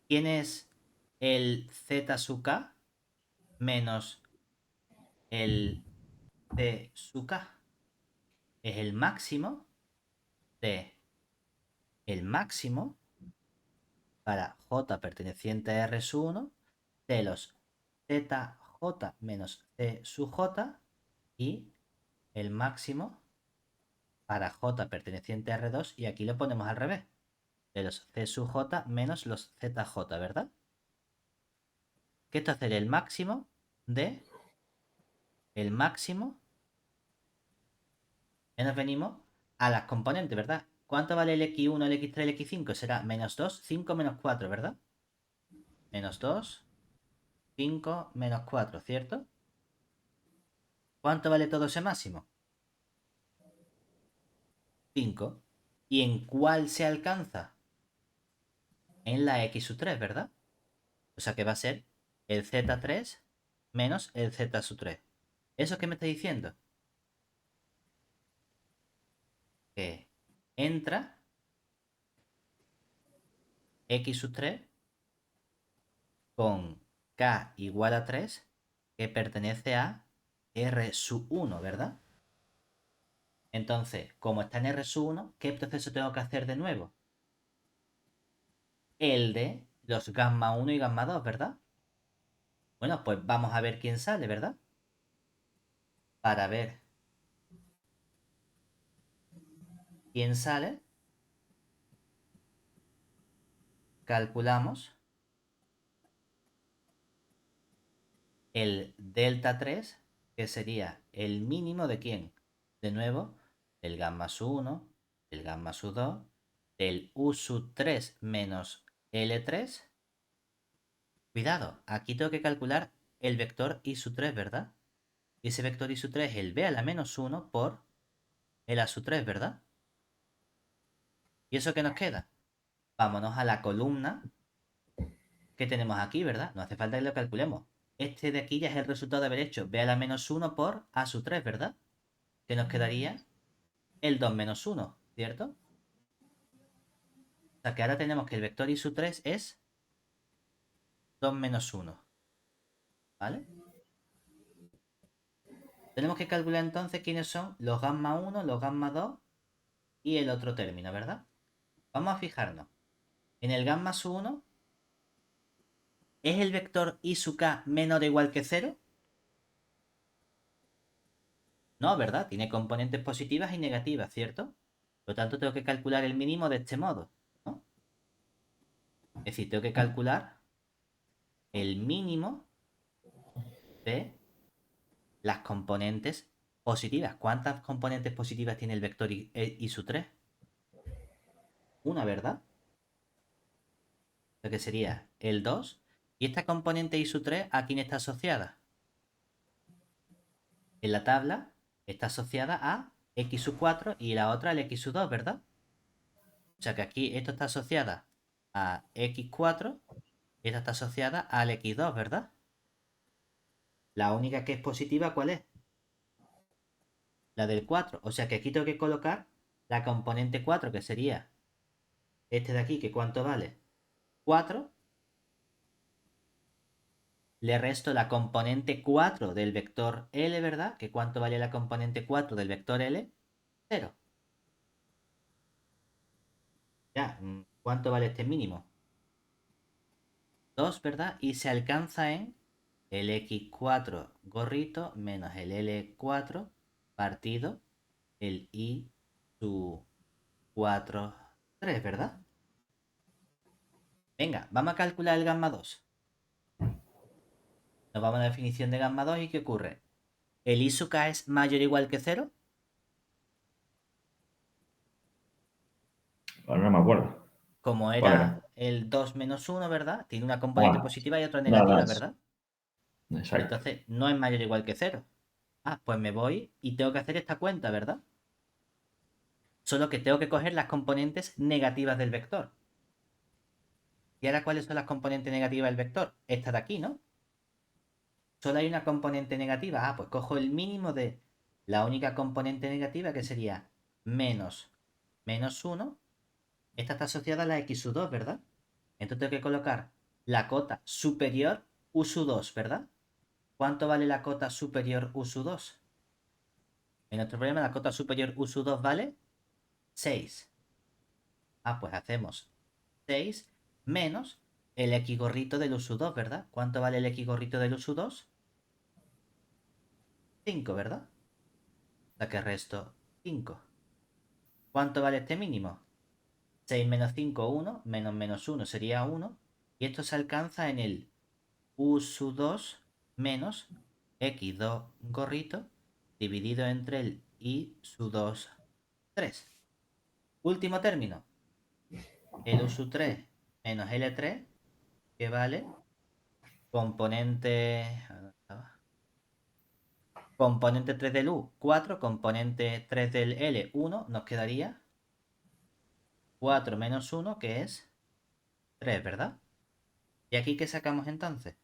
¿quién es el Z sub K menos el C sub K? Es el máximo de el máximo para J perteneciente a R sub 1 de los ZJ menos C sub J y el máximo para J perteneciente a R2 y aquí lo ponemos al revés, de los C sub J menos los ZJ, ¿verdad? Que esto hace el máximo de el máximo. Ya nos venimos a las componentes, ¿verdad? ¿Cuánto vale el X1, el X3, el X5? Será menos 2, 5 menos 4, ¿verdad? Menos 2, 5 menos 4, ¿cierto? ¿Cuánto vale todo ese máximo? 5. ¿Y en cuál se alcanza? En la X sub 3, ¿verdad? O sea que va a ser el Z3 menos el Z sub 3. ¿Eso qué me está diciendo? Que entra X sub 3 con K igual a 3 que pertenece a R sub 1, ¿verdad? Entonces, como está en R sub 1, ¿qué proceso tengo que hacer de nuevo? El de los gamma 1 y gamma 2, ¿verdad? Bueno, pues vamos a ver quién sale, ¿verdad? Para ver quién sale, calculamos el delta 3, que sería el mínimo de quién. De nuevo, el gamma sub 1, el gamma sub 2, del U sub 3 menos L3. Cuidado, aquí tengo que calcular el vector I sub 3, ¿verdad? Y ese vector I sub 3 es el B a la menos 1 por el A sub 3, ¿verdad? ¿Y eso qué nos queda? Vámonos a la columna que tenemos aquí, ¿verdad? No hace falta que lo calculemos. Este de aquí ya es el resultado de haber hecho B a la menos 1 por A sub 3, ¿verdad? Que nos quedaría el 2 menos 1, ¿cierto? O sea que ahora tenemos que el vector I sub 3 es 2 menos 1, ¿vale? Tenemos que calcular entonces quiénes son los gamma 1, los gamma 2 y el otro término, ¿verdad? Vamos a fijarnos. En el gamma sub 1, ¿es el vector I sub k menor o igual que 0? No, ¿verdad? Tiene componentes positivas y negativas, ¿cierto? Por lo tanto, tengo que calcular el mínimo de este modo, ¿no? Es decir, tengo que calcular el mínimo de las componentes positivas. ¿Cuántas componentes positivas tiene el vector I sub 3? Una, ¿verdad? Lo que sería el 2. ¿Y esta componente I sub 3 a quién está asociada? En la tabla está asociada a X sub 4 y la otra al X sub 2, ¿verdad? O sea que aquí esto está asociada a X4 y esta está asociada al X2, ¿verdad? La única que es positiva, ¿cuál es? La del 4. O sea que aquí tengo que colocar la componente 4, que sería este de aquí, que ¿cuánto vale? 4. Le resto la componente 4 del vector L, ¿verdad? Que ¿cuánto vale la componente 4 del vector L? 0. Ya, ¿cuánto vale este mínimo? 2, ¿verdad? Y se alcanza en el x4 gorrito menos el L4 partido el I su 4, 3, ¿verdad? Venga, vamos a calcular el gamma 2. Nos vamos a la definición de gamma 2 y ¿qué ocurre? ¿El I sub k es mayor o igual que 0? Bueno, no me acuerdo. Como ¿Cuál era? era el 2 menos 1, ¿verdad? Tiene una componente Bueno, positiva y otra nada, negativa, ¿verdad? exacto. Entonces, no es mayor o igual que 0. Ah, pues me voy y tengo que hacer esta cuenta, ¿verdad? Solo que tengo que coger las componentes negativas del vector. ¿Y ahora cuáles son las componentes negativas del vector? Esta de aquí, ¿no? Solo hay una componente negativa. Ah, pues cojo el mínimo de la única componente negativa que sería menos 1. Esta está asociada a la x sub 2, ¿verdad? Entonces tengo que colocar la cota superior u sub 2, ¿verdad? ¿Cuánto vale la cota superior u sub 2? En nuestro problema la cota superior u sub 2 vale 6. Ah, pues hacemos 6 menos el x gorrito del u sub 2, ¿verdad? ¿Cuánto vale el x gorrito del u sub 2? 5, ¿verdad? O sea que resto 5. ¿Cuánto vale este mínimo? 6 menos 5, 1, menos 1 sería 1. Y esto se alcanza en el u sub 2 menos x2 gorrito dividido entre el i sub 2, 3. Último término, el u sub 3 menos L3, que vale componente, componente 3 del U, 4, componente 3 del L, 1, nos quedaría 4 menos 1, que es 3, ¿verdad? ¿Y aquí qué sacamos entonces?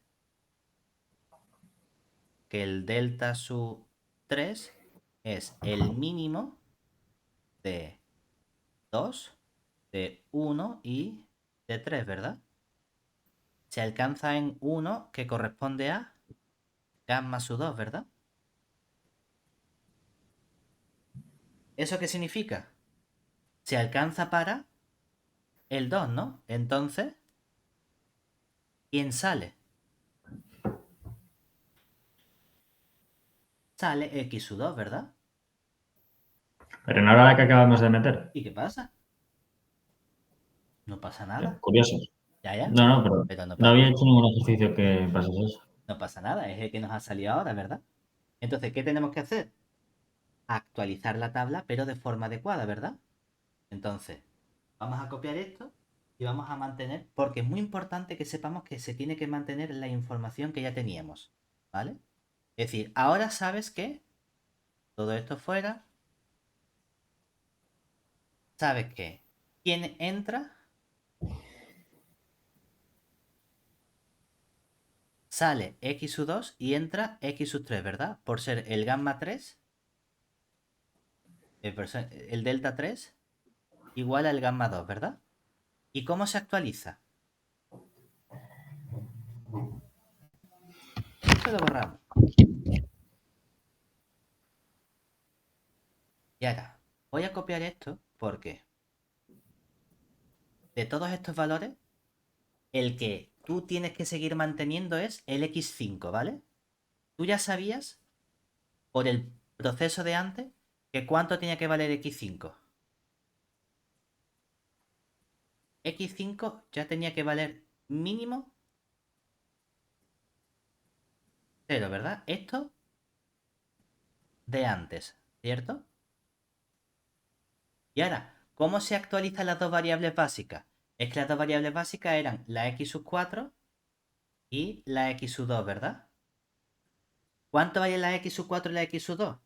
Que el delta sub 3 es el mínimo de 2, de 1 y de 3, ¿verdad? Se alcanza en 1, que corresponde a gamma sub 2, ¿verdad? ¿Eso qué significa? Se alcanza para el 2, ¿no? Entonces, ¿quién sale? Sale x sub 2, ¿verdad? Pero no era la que acabamos de meter. ¿Y qué pasa? No pasa nada. Curioso. Ya, ya. No, no, pero Pero no había hecho ningún ejercicio que pasase eso. no pasa nada. Es el que nos ha salido ahora, ¿verdad? Entonces, ¿qué tenemos que hacer? Actualizar la tabla, pero de forma adecuada, ¿verdad? Entonces, vamos a copiar esto y vamos a mantener, porque es muy importante que sepamos que se tiene que mantener la información que ya teníamos, ¿vale? Es decir, ahora sabes que todo esto fuera, sabes que quien entra sale x sub 2 y entra x sub 3, ¿verdad? Por ser el gamma 3, el delta 3 igual al gamma 2, ¿verdad? ¿Y cómo se actualiza? Esto lo borramos. Y ahora, voy a copiar esto porque de todos estos valores, el que tú tienes que seguir manteniendo es el x5, ¿vale? Tú ya sabías, por el proceso de antes, que cuánto tenía que valer x5. X5 ya tenía que valer mínimo 0, ¿verdad? Esto de antes, ¿cierto? Y ahora, ¿cómo se actualizan las dos variables básicas? Es que las dos variables básicas eran la x sub 4 y la x sub 2, ¿verdad? ¿Cuánto vale la x sub 4 y la x sub 2?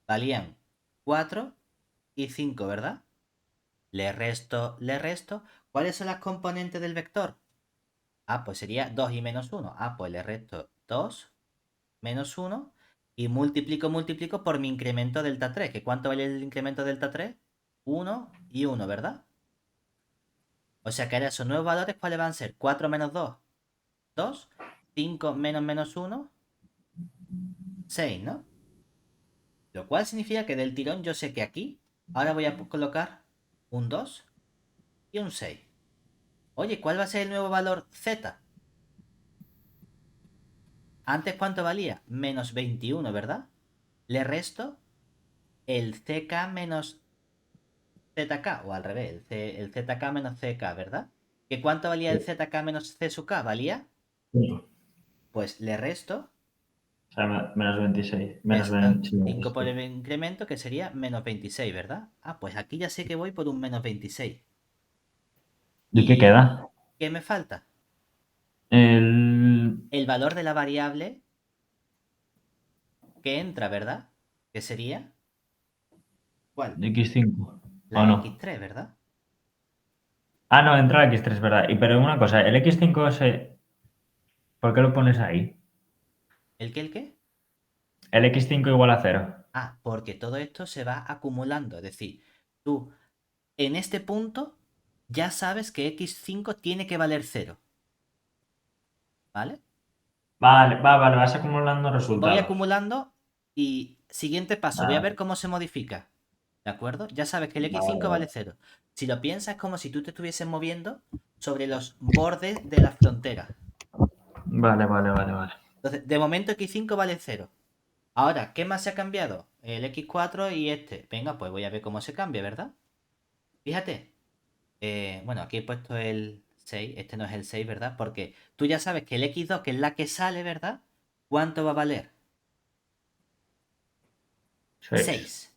Valían 4 y 5, ¿verdad? Le resto, le resto. ¿Cuáles son las componentes del vector? Ah, pues sería 2 y menos 1. Ah, pues le resto 2 menos 1 y multiplico por mi incremento delta 3. ¿Que cuánto vale el incremento delta 3? 1 y 1, ¿verdad? O sea que ahora esos nuevos valores, ¿cuáles van a ser? 4 menos 2, 2. 5 menos 1, 6, ¿no? Lo cual significa que del tirón yo sé que aquí ahora voy a colocar un 2 y un 6. Oye, ¿cuál va a ser el nuevo valor Z? Antes, ¿cuánto valía? Menos 21, ¿verdad? Le resto el CK menos ZK, o al revés, el ZK menos CK, ¿verdad? ¿Que cuánto valía el Sí. ZK menos C sub K? ¿Valía? Cinco. Pues le resto O sea, menos 26. Menos esto, 20, sí, menos 5 por 26. el incremento, que sería menos 26, ¿verdad? Ah, pues aquí ya sé que voy por un menos 26. ¿Y qué ¿Y queda? qué me falta? El El valor de la variable que entra, ¿verdad? Que sería, ¿cuál? X5. ¿O La no? X3, ¿verdad? Ah, no, entra el X3, ¿verdad? Y pero una cosa, el X5 ¿por qué lo pones ahí? ¿El qué, el qué? El X5 igual a cero. Ah, porque todo esto se va acumulando. Es decir, tú en este punto ya sabes que x5 tiene que valer cero, ¿vale? Vale, vale, vas acumulando Voy resultados. acumulando y siguiente paso, voy a ver Vale, cómo se modifica. ¿De acuerdo? Ya sabes que el vale, x5 vale. vale cero. Si lo piensas, es como si tú te estuvieses moviendo sobre los bordes de la frontera. Vale, vale, vale, vale. Entonces, de momento x5 vale cero. Ahora, ¿qué más se ha cambiado? El x4 y este. Venga, pues voy a ver cómo se cambia, ¿verdad? Fíjate. Bueno, aquí he puesto el 6. Este no es el 6, ¿verdad? Porque tú ya sabes que el x2, que es la que sale, ¿verdad? ¿Cuánto va a valer? 6. 6.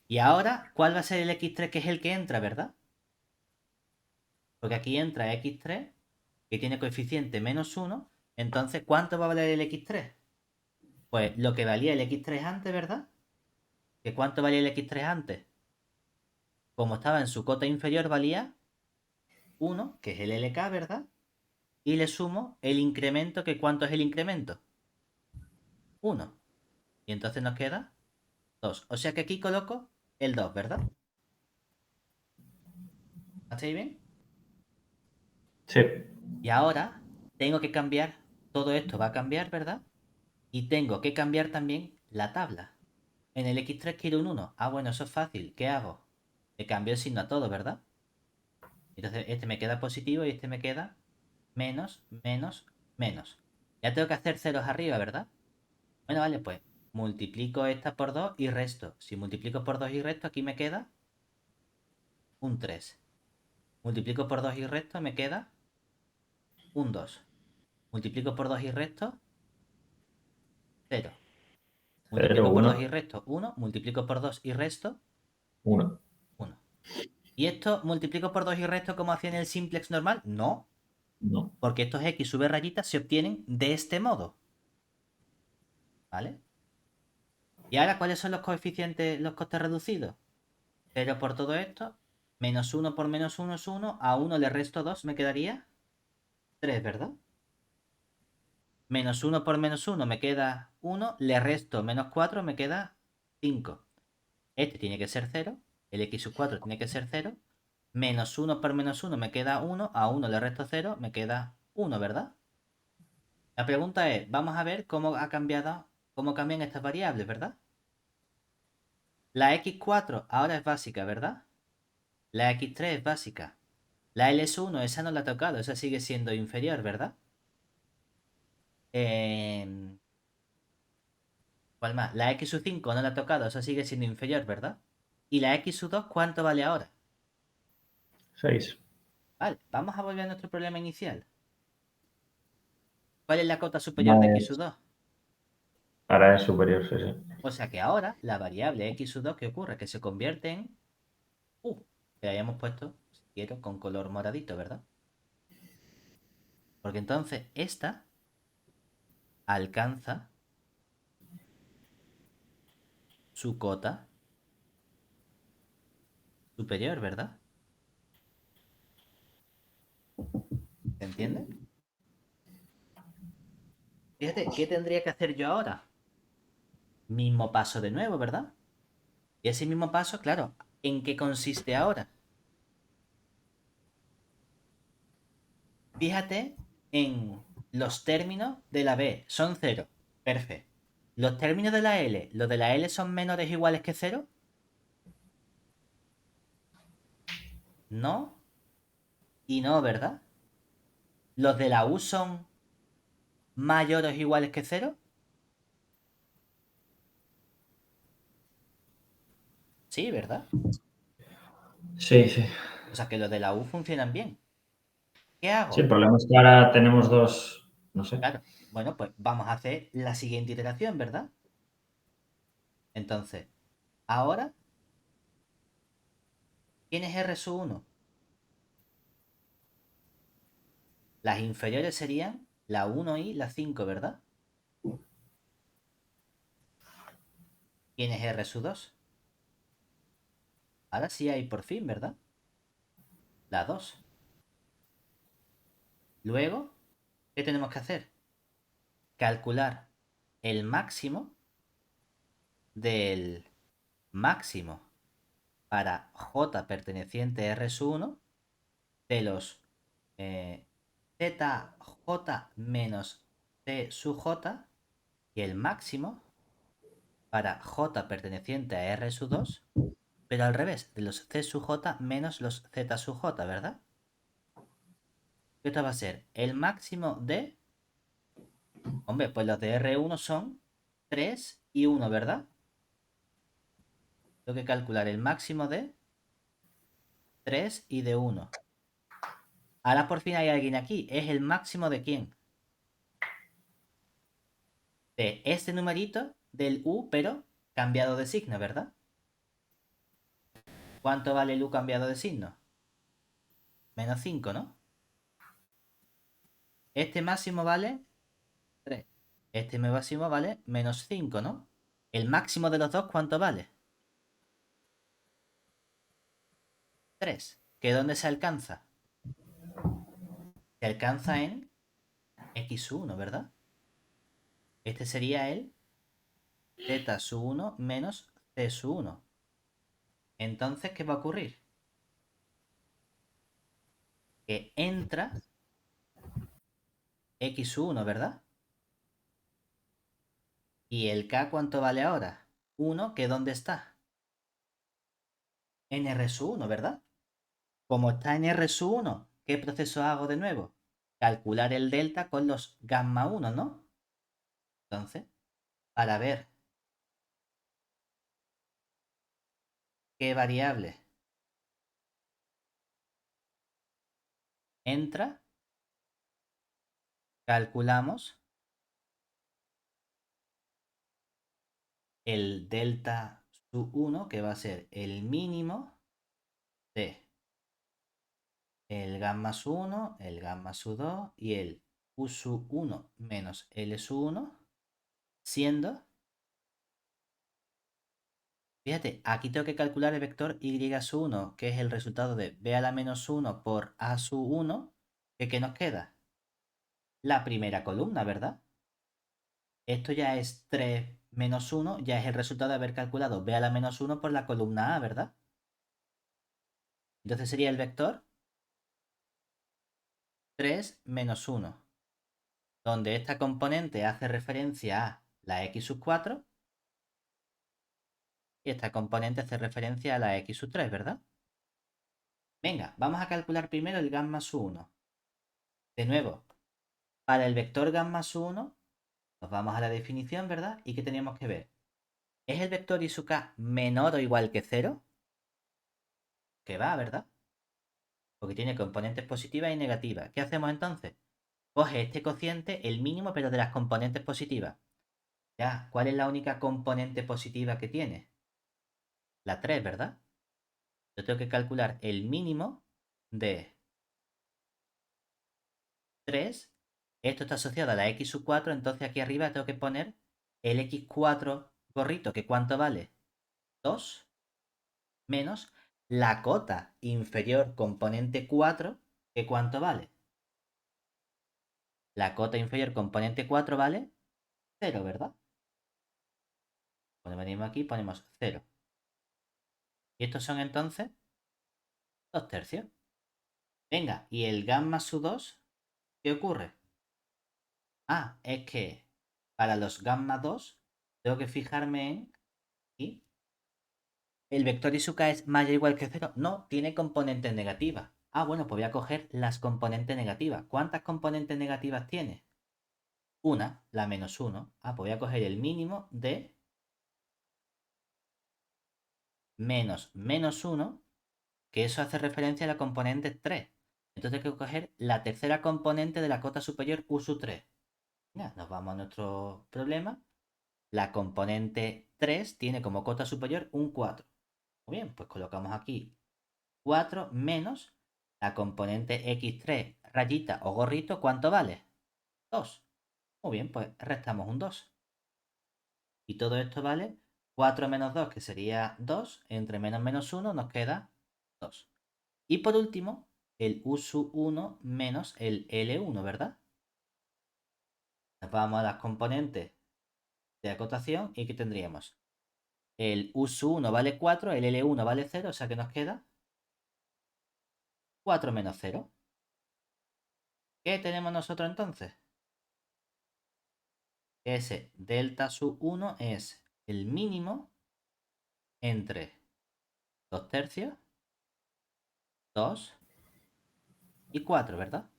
Y ahora, ¿cuál va a ser el x3 que es el que entra, ¿verdad? Porque aquí entra x3, que tiene coeficiente menos 1. Entonces, ¿cuánto va a valer el x3? Pues lo que valía el x3 antes, ¿verdad? ¿Que cuánto valía el x3 antes? Como estaba en su cota inferior, valía 1, que es el LK, ¿verdad? Y le sumo el incremento, que ¿cuánto es el incremento? 1. Y entonces nos queda 2. O sea que aquí coloco el 2, ¿verdad? ¿Estáis bien? Sí. Y ahora tengo que cambiar, todo esto va a cambiar, ¿verdad? Y tengo que cambiar también la tabla. En el x3 quiero un 1. Ah, bueno, eso es fácil. ¿Qué hago? Le cambio el signo a todo, ¿verdad? Entonces este me queda positivo y este me queda menos, menos, menos. Ya tengo que hacer ceros arriba, ¿verdad? Bueno, vale, pues multiplico esta por 2 y resto. Si multiplico por 2 y resto, aquí me queda un 3. Multiplico por 2 y resto, me queda un 2. Multiplico por 2 y resto, cero. Cero, Multiplico por 2 y uno, resto, 1. Multiplico por 2 y resto, uno. 1. ¿Y esto multiplico por 2 y resto como hacía en el simplex normal? No, No. porque estos x sube rayitas se obtienen de este modo. ¿Vale? ¿Y ahora cuáles son los coeficientes, los costes reducidos? 0 por todo esto, menos 1 por menos 1 es 1, a 1 le resto 2, me quedaría 3, ¿verdad? Menos 1 por menos 1 me queda 1, le resto menos 4, me queda 5. Este tiene que ser 0, el x sub 4 tiene que ser 0, menos 1 por menos 1 me queda 1, a 1 le resto 0, me queda 1, ¿verdad? La pregunta es, vamos a ver cómo ha cambiado, cómo cambian estas variables, ¿verdad? La x4 ahora es básica, ¿verdad? La x3 es básica. La ls1, esa no la ha tocado, esa sigue siendo inferior, ¿verdad? Eh, ¿Cuál más? La x sub 5 no la ha tocado, esa sigue siendo inferior, ¿verdad? ¿Y la x sub 2 cuánto vale ahora? 6. Vale, vamos a volver a nuestro problema inicial. ¿Cuál es la cota superior de No x sub es. 2? Ahora es superior, sí, sí. O sea que ahora la variable x sub 2, ¿qué ocurre? Que se convierte en u. Que hayamos puesto, si quiero, con color moradito, ¿verdad? Porque entonces esta alcanza su cota superior, ¿verdad? ¿Se entiende? Fíjate, ¿qué tendría que hacer yo ahora? Mismo paso de nuevo, ¿verdad? Y ese mismo paso, claro, ¿en qué consiste ahora? Fíjate en los términos de la B, son cero. Perfecto. Los términos de la L, ¿los de la L son menores o iguales que cero? No. Y no, ¿verdad? ¿Los de la U son mayores o iguales que cero? Sí, ¿verdad? Sí, sí. O sea que los de la U funcionan bien. ¿Qué Sí, el hago? problema es que ahora tenemos dos, no sé. Claro. Bueno, pues vamos a hacer la siguiente iteración, ¿verdad? Entonces, ahora, ¿quién es R sub 1? Las inferiores serían la 1 y la 5, ¿verdad? ¿Quién es R sub 2? Ahora sí hay por fin, ¿verdad? La 2. Luego, ¿qué tenemos que hacer? Calcular el máximo del máximo para j perteneciente a R sub 1 de los zj menos c sub j y el máximo para j perteneciente a R sub 2, pero al revés, de los c sub j menos los z sub j, ¿verdad? Esto va a ser el máximo de... Hombre, pues los de R1 son 3 y 1, ¿verdad? Tengo que calcular el máximo de 3 y de 1. Ahora por fin hay alguien aquí. ¿Es el máximo de quién? De este numerito del U, pero cambiado de signo, ¿verdad? ¿Cuánto vale el U cambiado de signo? Menos 5, ¿no? Este máximo vale 3. Este máximo vale menos 5, ¿no? El máximo de los dos, ¿cuánto vale? 3. ¿Que dónde se alcanza? Se alcanza en x1, ¿verdad? Este sería el z sub 1 menos c sub 1. Entonces, ¿qué va a ocurrir? Que entra x1, ¿verdad? ¿Y el k cuánto vale ahora? 1, ¿que dónde está? En R sub 1, ¿verdad? Como está en R sub 1, ¿qué proceso hago de nuevo? Calcular el delta con los gamma 1, ¿no? Entonces, para ver qué variable entra, calculamos el delta sub 1, que va a ser el mínimo de el gamma sub 1, el gamma sub 2 y el u sub 1 menos l sub 1, siendo, fíjate, aquí tengo que calcular el vector y sub 1, que es el resultado de b a la menos 1 por a sub 1, que ¿qué nos queda? La primera columna, ¿verdad? Esto ya es 3 menos 1, ya es el resultado de haber calculado b a la menos 1 por la columna a, ¿verdad? Entonces sería el vector 3 menos 1, donde esta componente hace referencia a la x sub 4 y esta componente hace referencia a la x sub 3, ¿verdad? Venga, vamos a calcular primero el gamma sub 1. De nuevo, para el vector gamma sub 1, nos vamos a la definición, ¿verdad? ¿Y qué teníamos que ver? ¿Es el vector i sub k menor o igual que 0? Que va, ¿verdad? Porque tiene componentes positivas y negativas. ¿Qué hacemos entonces? Coge este cociente, el mínimo, pero de las componentes positivas. Ya, ¿cuál es la única componente positiva que tiene? La 3, ¿verdad? Yo tengo que calcular el mínimo de 3. Esto está asociado a la x sub 4, entonces aquí arriba tengo que poner el x4 gorrito, que ¿cuánto vale? 2 menos la cota inferior componente 4, que ¿cuánto vale? La cota inferior componente 4 vale 0, ¿verdad? Cuando venimos aquí ponemos 0. Y estos son entonces 2 tercios. Venga, ¿y el gamma sub 2? ¿Qué ocurre? Ah, es que para los gamma 2 tengo que fijarme en... ¿Y el vector y su k es mayor o igual que 0? No, tiene componentes negativas. Ah, bueno, pues voy a coger las componentes negativas. ¿Cuántas componentes negativas tiene? Una, la -1. Ah, pues voy a coger el mínimo de -1, que eso hace referencia a la componente 3. Entonces tengo que coger la tercera componente de la cota superior U sub 3. Ya, nos vamos a nuestro problema. La componente 3 tiene como cota superior un 4. Muy bien, pues colocamos aquí 4 menos la componente x3 rayita o gorrito. ¿Cuánto vale? 2. Muy bien, pues restamos un 2. Y todo esto vale 4 menos 2, que sería 2. Entre menos 1 nos queda 2. Y por último, el U sub 1 menos el L1, ¿verdad? Nos vamos a las componentes de acotación y ¿qué tendríamos? El U sub 1 vale 4, el L1 vale 0, o sea que nos queda 4 menos 0. ¿Qué tenemos nosotros entonces? Ese delta sub 1 es el mínimo entre 2 tercios, 2 y 4, ¿verdad?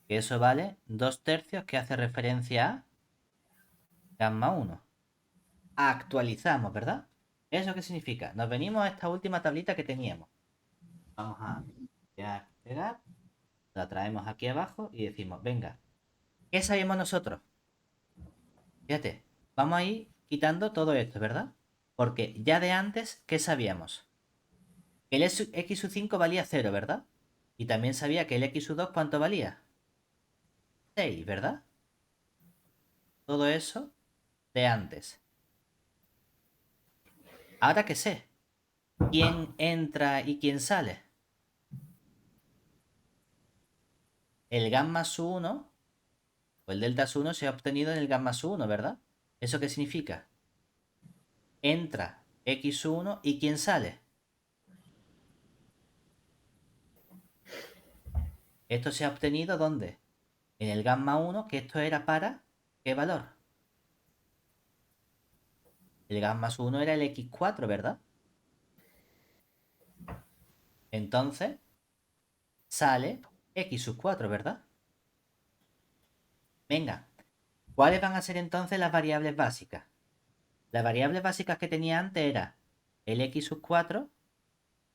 Que eso vale 2 tercios, que hace referencia a gamma 1. Actualizamos, ¿verdad? ¿Eso qué significa? Nos venimos a esta última tablita que teníamos. Vamos a pegar, la traemos aquí abajo y decimos, venga, ¿qué sabemos nosotros? Fíjate, vamos a ir quitando todo esto, ¿verdad? Porque ya de antes, ¿qué sabíamos? Que el x sub 5 valía 0, ¿verdad? Y también sabía que el x sub 2, ¿cuánto valía? 6, ¿verdad? Todo eso de antes. Ahora que sé, ¿quién entra y quién sale? El gamma sub 1 o el delta sub 1 se ha obtenido en el gamma sub 1, ¿verdad? ¿Eso qué significa? Entra x sub 1 y ¿quién sale? Esto se ha obtenido ¿dónde? En el gamma 1, que esto era para ¿qué valor? El gamma sub 1 era el x4, ¿verdad? Entonces sale x sub 4, ¿verdad? Venga, ¿cuáles van a ser entonces las variables básicas? Las variables básicas que tenía antes era el x sub 4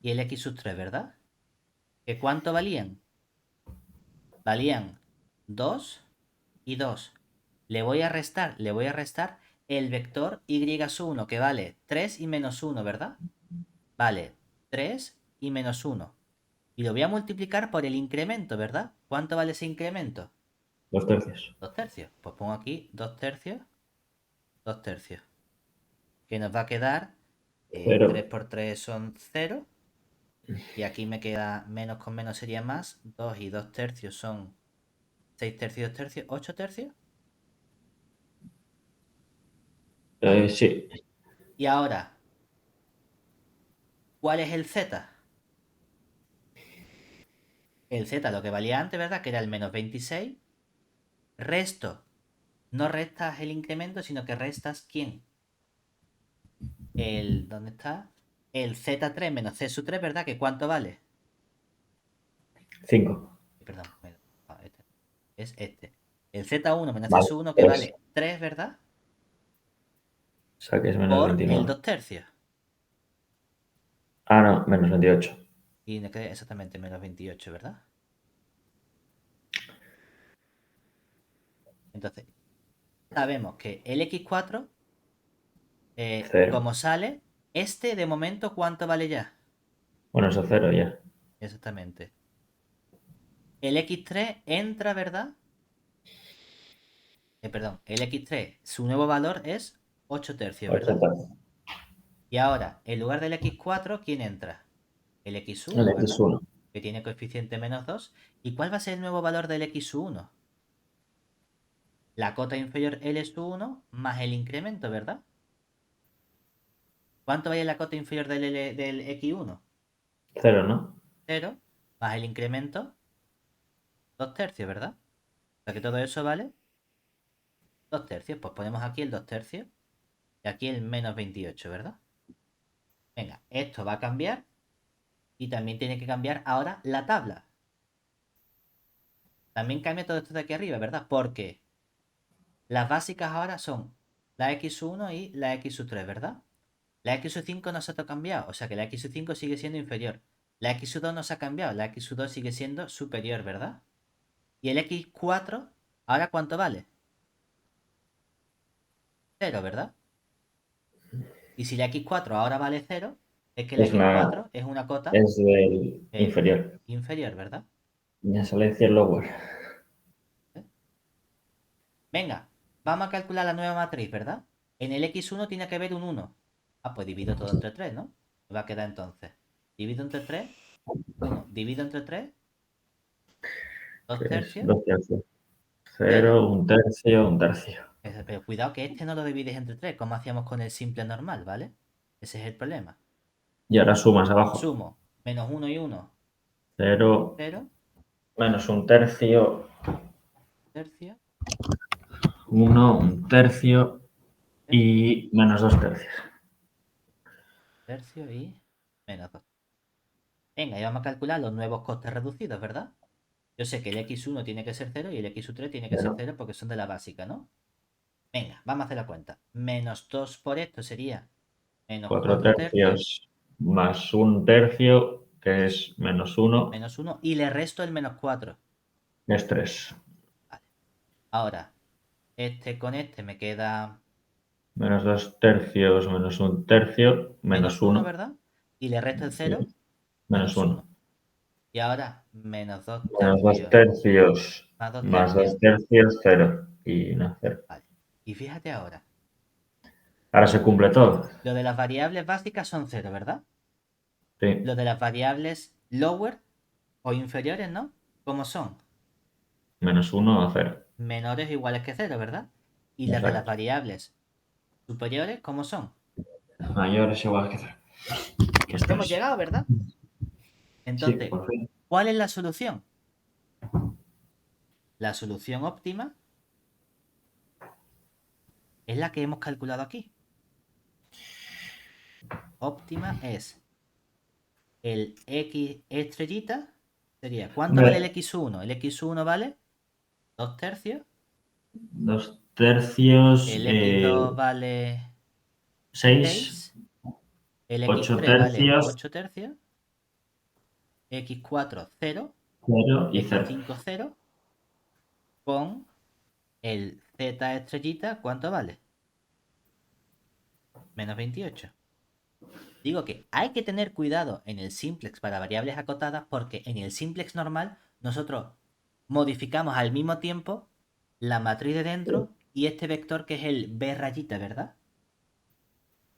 y el x sub 3, ¿verdad? ¿Que cuánto valían? Valían 2 y 2. Le voy a restar el vector y sub 1, que vale 3 y menos 1, ¿verdad? Vale 3 y menos 1. Y lo voy a multiplicar por el incremento, ¿verdad? ¿Cuánto vale ese incremento? 2 tercios. 2 tercios. Pues pongo aquí 2 tercios, 2 tercios. Que nos va a quedar 3 0. por 3 son 0. Y aquí me queda menos con menos sería más. 2 y 2 tercios son 6 tercios, 2 tercios, 8 tercios. ¿Vale? Sí. Y ahora, ¿cuál es el z? El z, lo que valía antes, ¿verdad? Que era el -26. Resto. No restas el incremento, sino que restas ¿quién? ¿Dónde está? El z3 menos c sub 3, ¿verdad? ¿Que cuánto vale? 5. Perdón, es este. El z1 menos c Vale. sub 1 que 3. vale 3, ¿verdad? O sea que es menos Por el 29. 2 tercios. Ah, no, menos 28. Y me queda exactamente menos 28, ¿verdad? Entonces, sabemos que el x4, 0. como sale, este de momento, ¿cuánto vale ya? Bueno, eso 0 ya. Exactamente. El x3 entra, ¿verdad? Perdón, el x3, su nuevo valor es 8 tercios, 8 ¿verdad? tercios. Y ahora, en lugar del x4, ¿quién entra? El El x1, ¿verdad? X1. Que tiene coeficiente -2. ¿Y cuál va a ser el nuevo valor del x1? La cota inferior L1 más el incremento, ¿verdad? ¿Cuánto vale la cota inferior del x1? 0, ¿no? 0 más el incremento 2 tercios, ¿verdad? O sea que todo eso vale 2 tercios. Pues ponemos aquí el 2 tercios y aquí el -28, ¿verdad? Venga, esto va a cambiar Y también tiene que cambiar ahora la tabla. También cambia todo esto de aquí arriba, ¿verdad? Porque las básicas ahora son la x1 y la x3, ¿verdad? La x5 no se ha cambiado, o sea que la x5 sigue siendo inferior. La x2 no se ha cambiado, la x2 sigue siendo superior, ¿verdad? Y el x4, ¿ahora cuánto vale? Cero, ¿verdad? Y si la x4 ahora vale cero, es que la x4 es una cota es del inferior. inferior, ¿verdad? Ya sale decir lower. ¿Eh? Venga, vamos a calcular la nueva matriz, ¿verdad? En el x1 tiene que haber un 1. Ah, pues divido todo entre 3, ¿no? Me va a quedar entonces. Divido entre 3, 1. Divido entre 3, 2 Que es tercios, 2 tercios. 0. 0, un tercio, un tercio. Pero cuidado que este no lo divides entre 3, como hacíamos con el simple normal, ¿vale? Ese es el problema. Y ahora sumas abajo. Sumo. Menos 1 y 1, 0 0. menos un tercio. Tercio, 1, un tercio. tercio, Y menos 2 tercios. tercio y menos 2. Venga, y vamos a calcular los nuevos costes reducidos, ¿verdad? Yo sé que el x1 tiene que ser 0 y el x3 tiene que ser 0 porque son de la básica, ¿no? Venga, vamos a hacer la cuenta. Menos 2 por esto sería menos 4 4 tercios, tercios más un tercio, que es menos 1, menos 1, y le resto el menos 4. es 3. Vale. Ahora, este con este me queda Menos 2 tercios menos un tercio, menos menos 1, 1. ¿verdad? Y le resto el 0, Menos menos 1. 1. Y ahora, menos 2 Menos 2 tercios tercios más 2 más 2 tercios. tercios, 0. Y no, 0. Vale. Y fíjate ahora, Ahora se cumple todo. lo de las variables básicas son 0, ¿verdad? Sí. Lo de las variables lower o inferiores, ¿no? ¿Cómo son? Menos 1 a 0. Menores o iguales que 0, ¿verdad? Y las de las Exacto. variables superiores, ¿cómo son? Mayor es igual que 0. Que es Hemos 3. llegado, ¿verdad? Sí, Entonces, por fin. ¿cuál es la solución? La solución óptima es la que hemos calculado aquí. Óptima es el x estrellita. Sería, ¿cuánto vale el Hombre, x1? El x1 vale 2 tercios. 2 tercios, El x2 vale 6, 6. El 8 x3 vale tercios, 8 tercios. X4 0. 0 y 0. X5 0. Con el z estrellita, ¿cuánto vale? Menos 28. Digo que hay que tener cuidado en el simplex para variables acotadas porque en el simplex normal nosotros modificamos al mismo tiempo la matriz de dentro y este vector que es el b rayita, ¿verdad?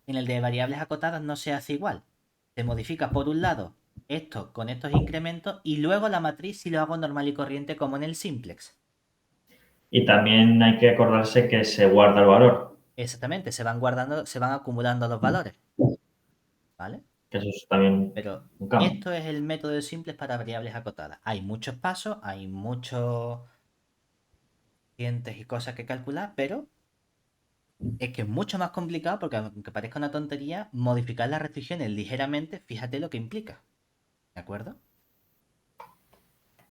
En el de variables acotadas no se hace igual. Se modifica por un lado esto con estos incrementos y luego la matriz si lo hago normal y corriente como en el simplex. Y también hay que acordarse que se guarda el valor, Exactamente, se van guardando, se van acumulando los valores, ¿vale? que eso es también Pero un cambio. esto es el método de simples para variables acotadas. Hay muchos pasos, hay muchos cientes y cosas que calcular, pero es que es mucho más complicado porque aunque parezca una tontería, modificar las restricciones ligeramente, fíjate lo que implica. ¿De acuerdo?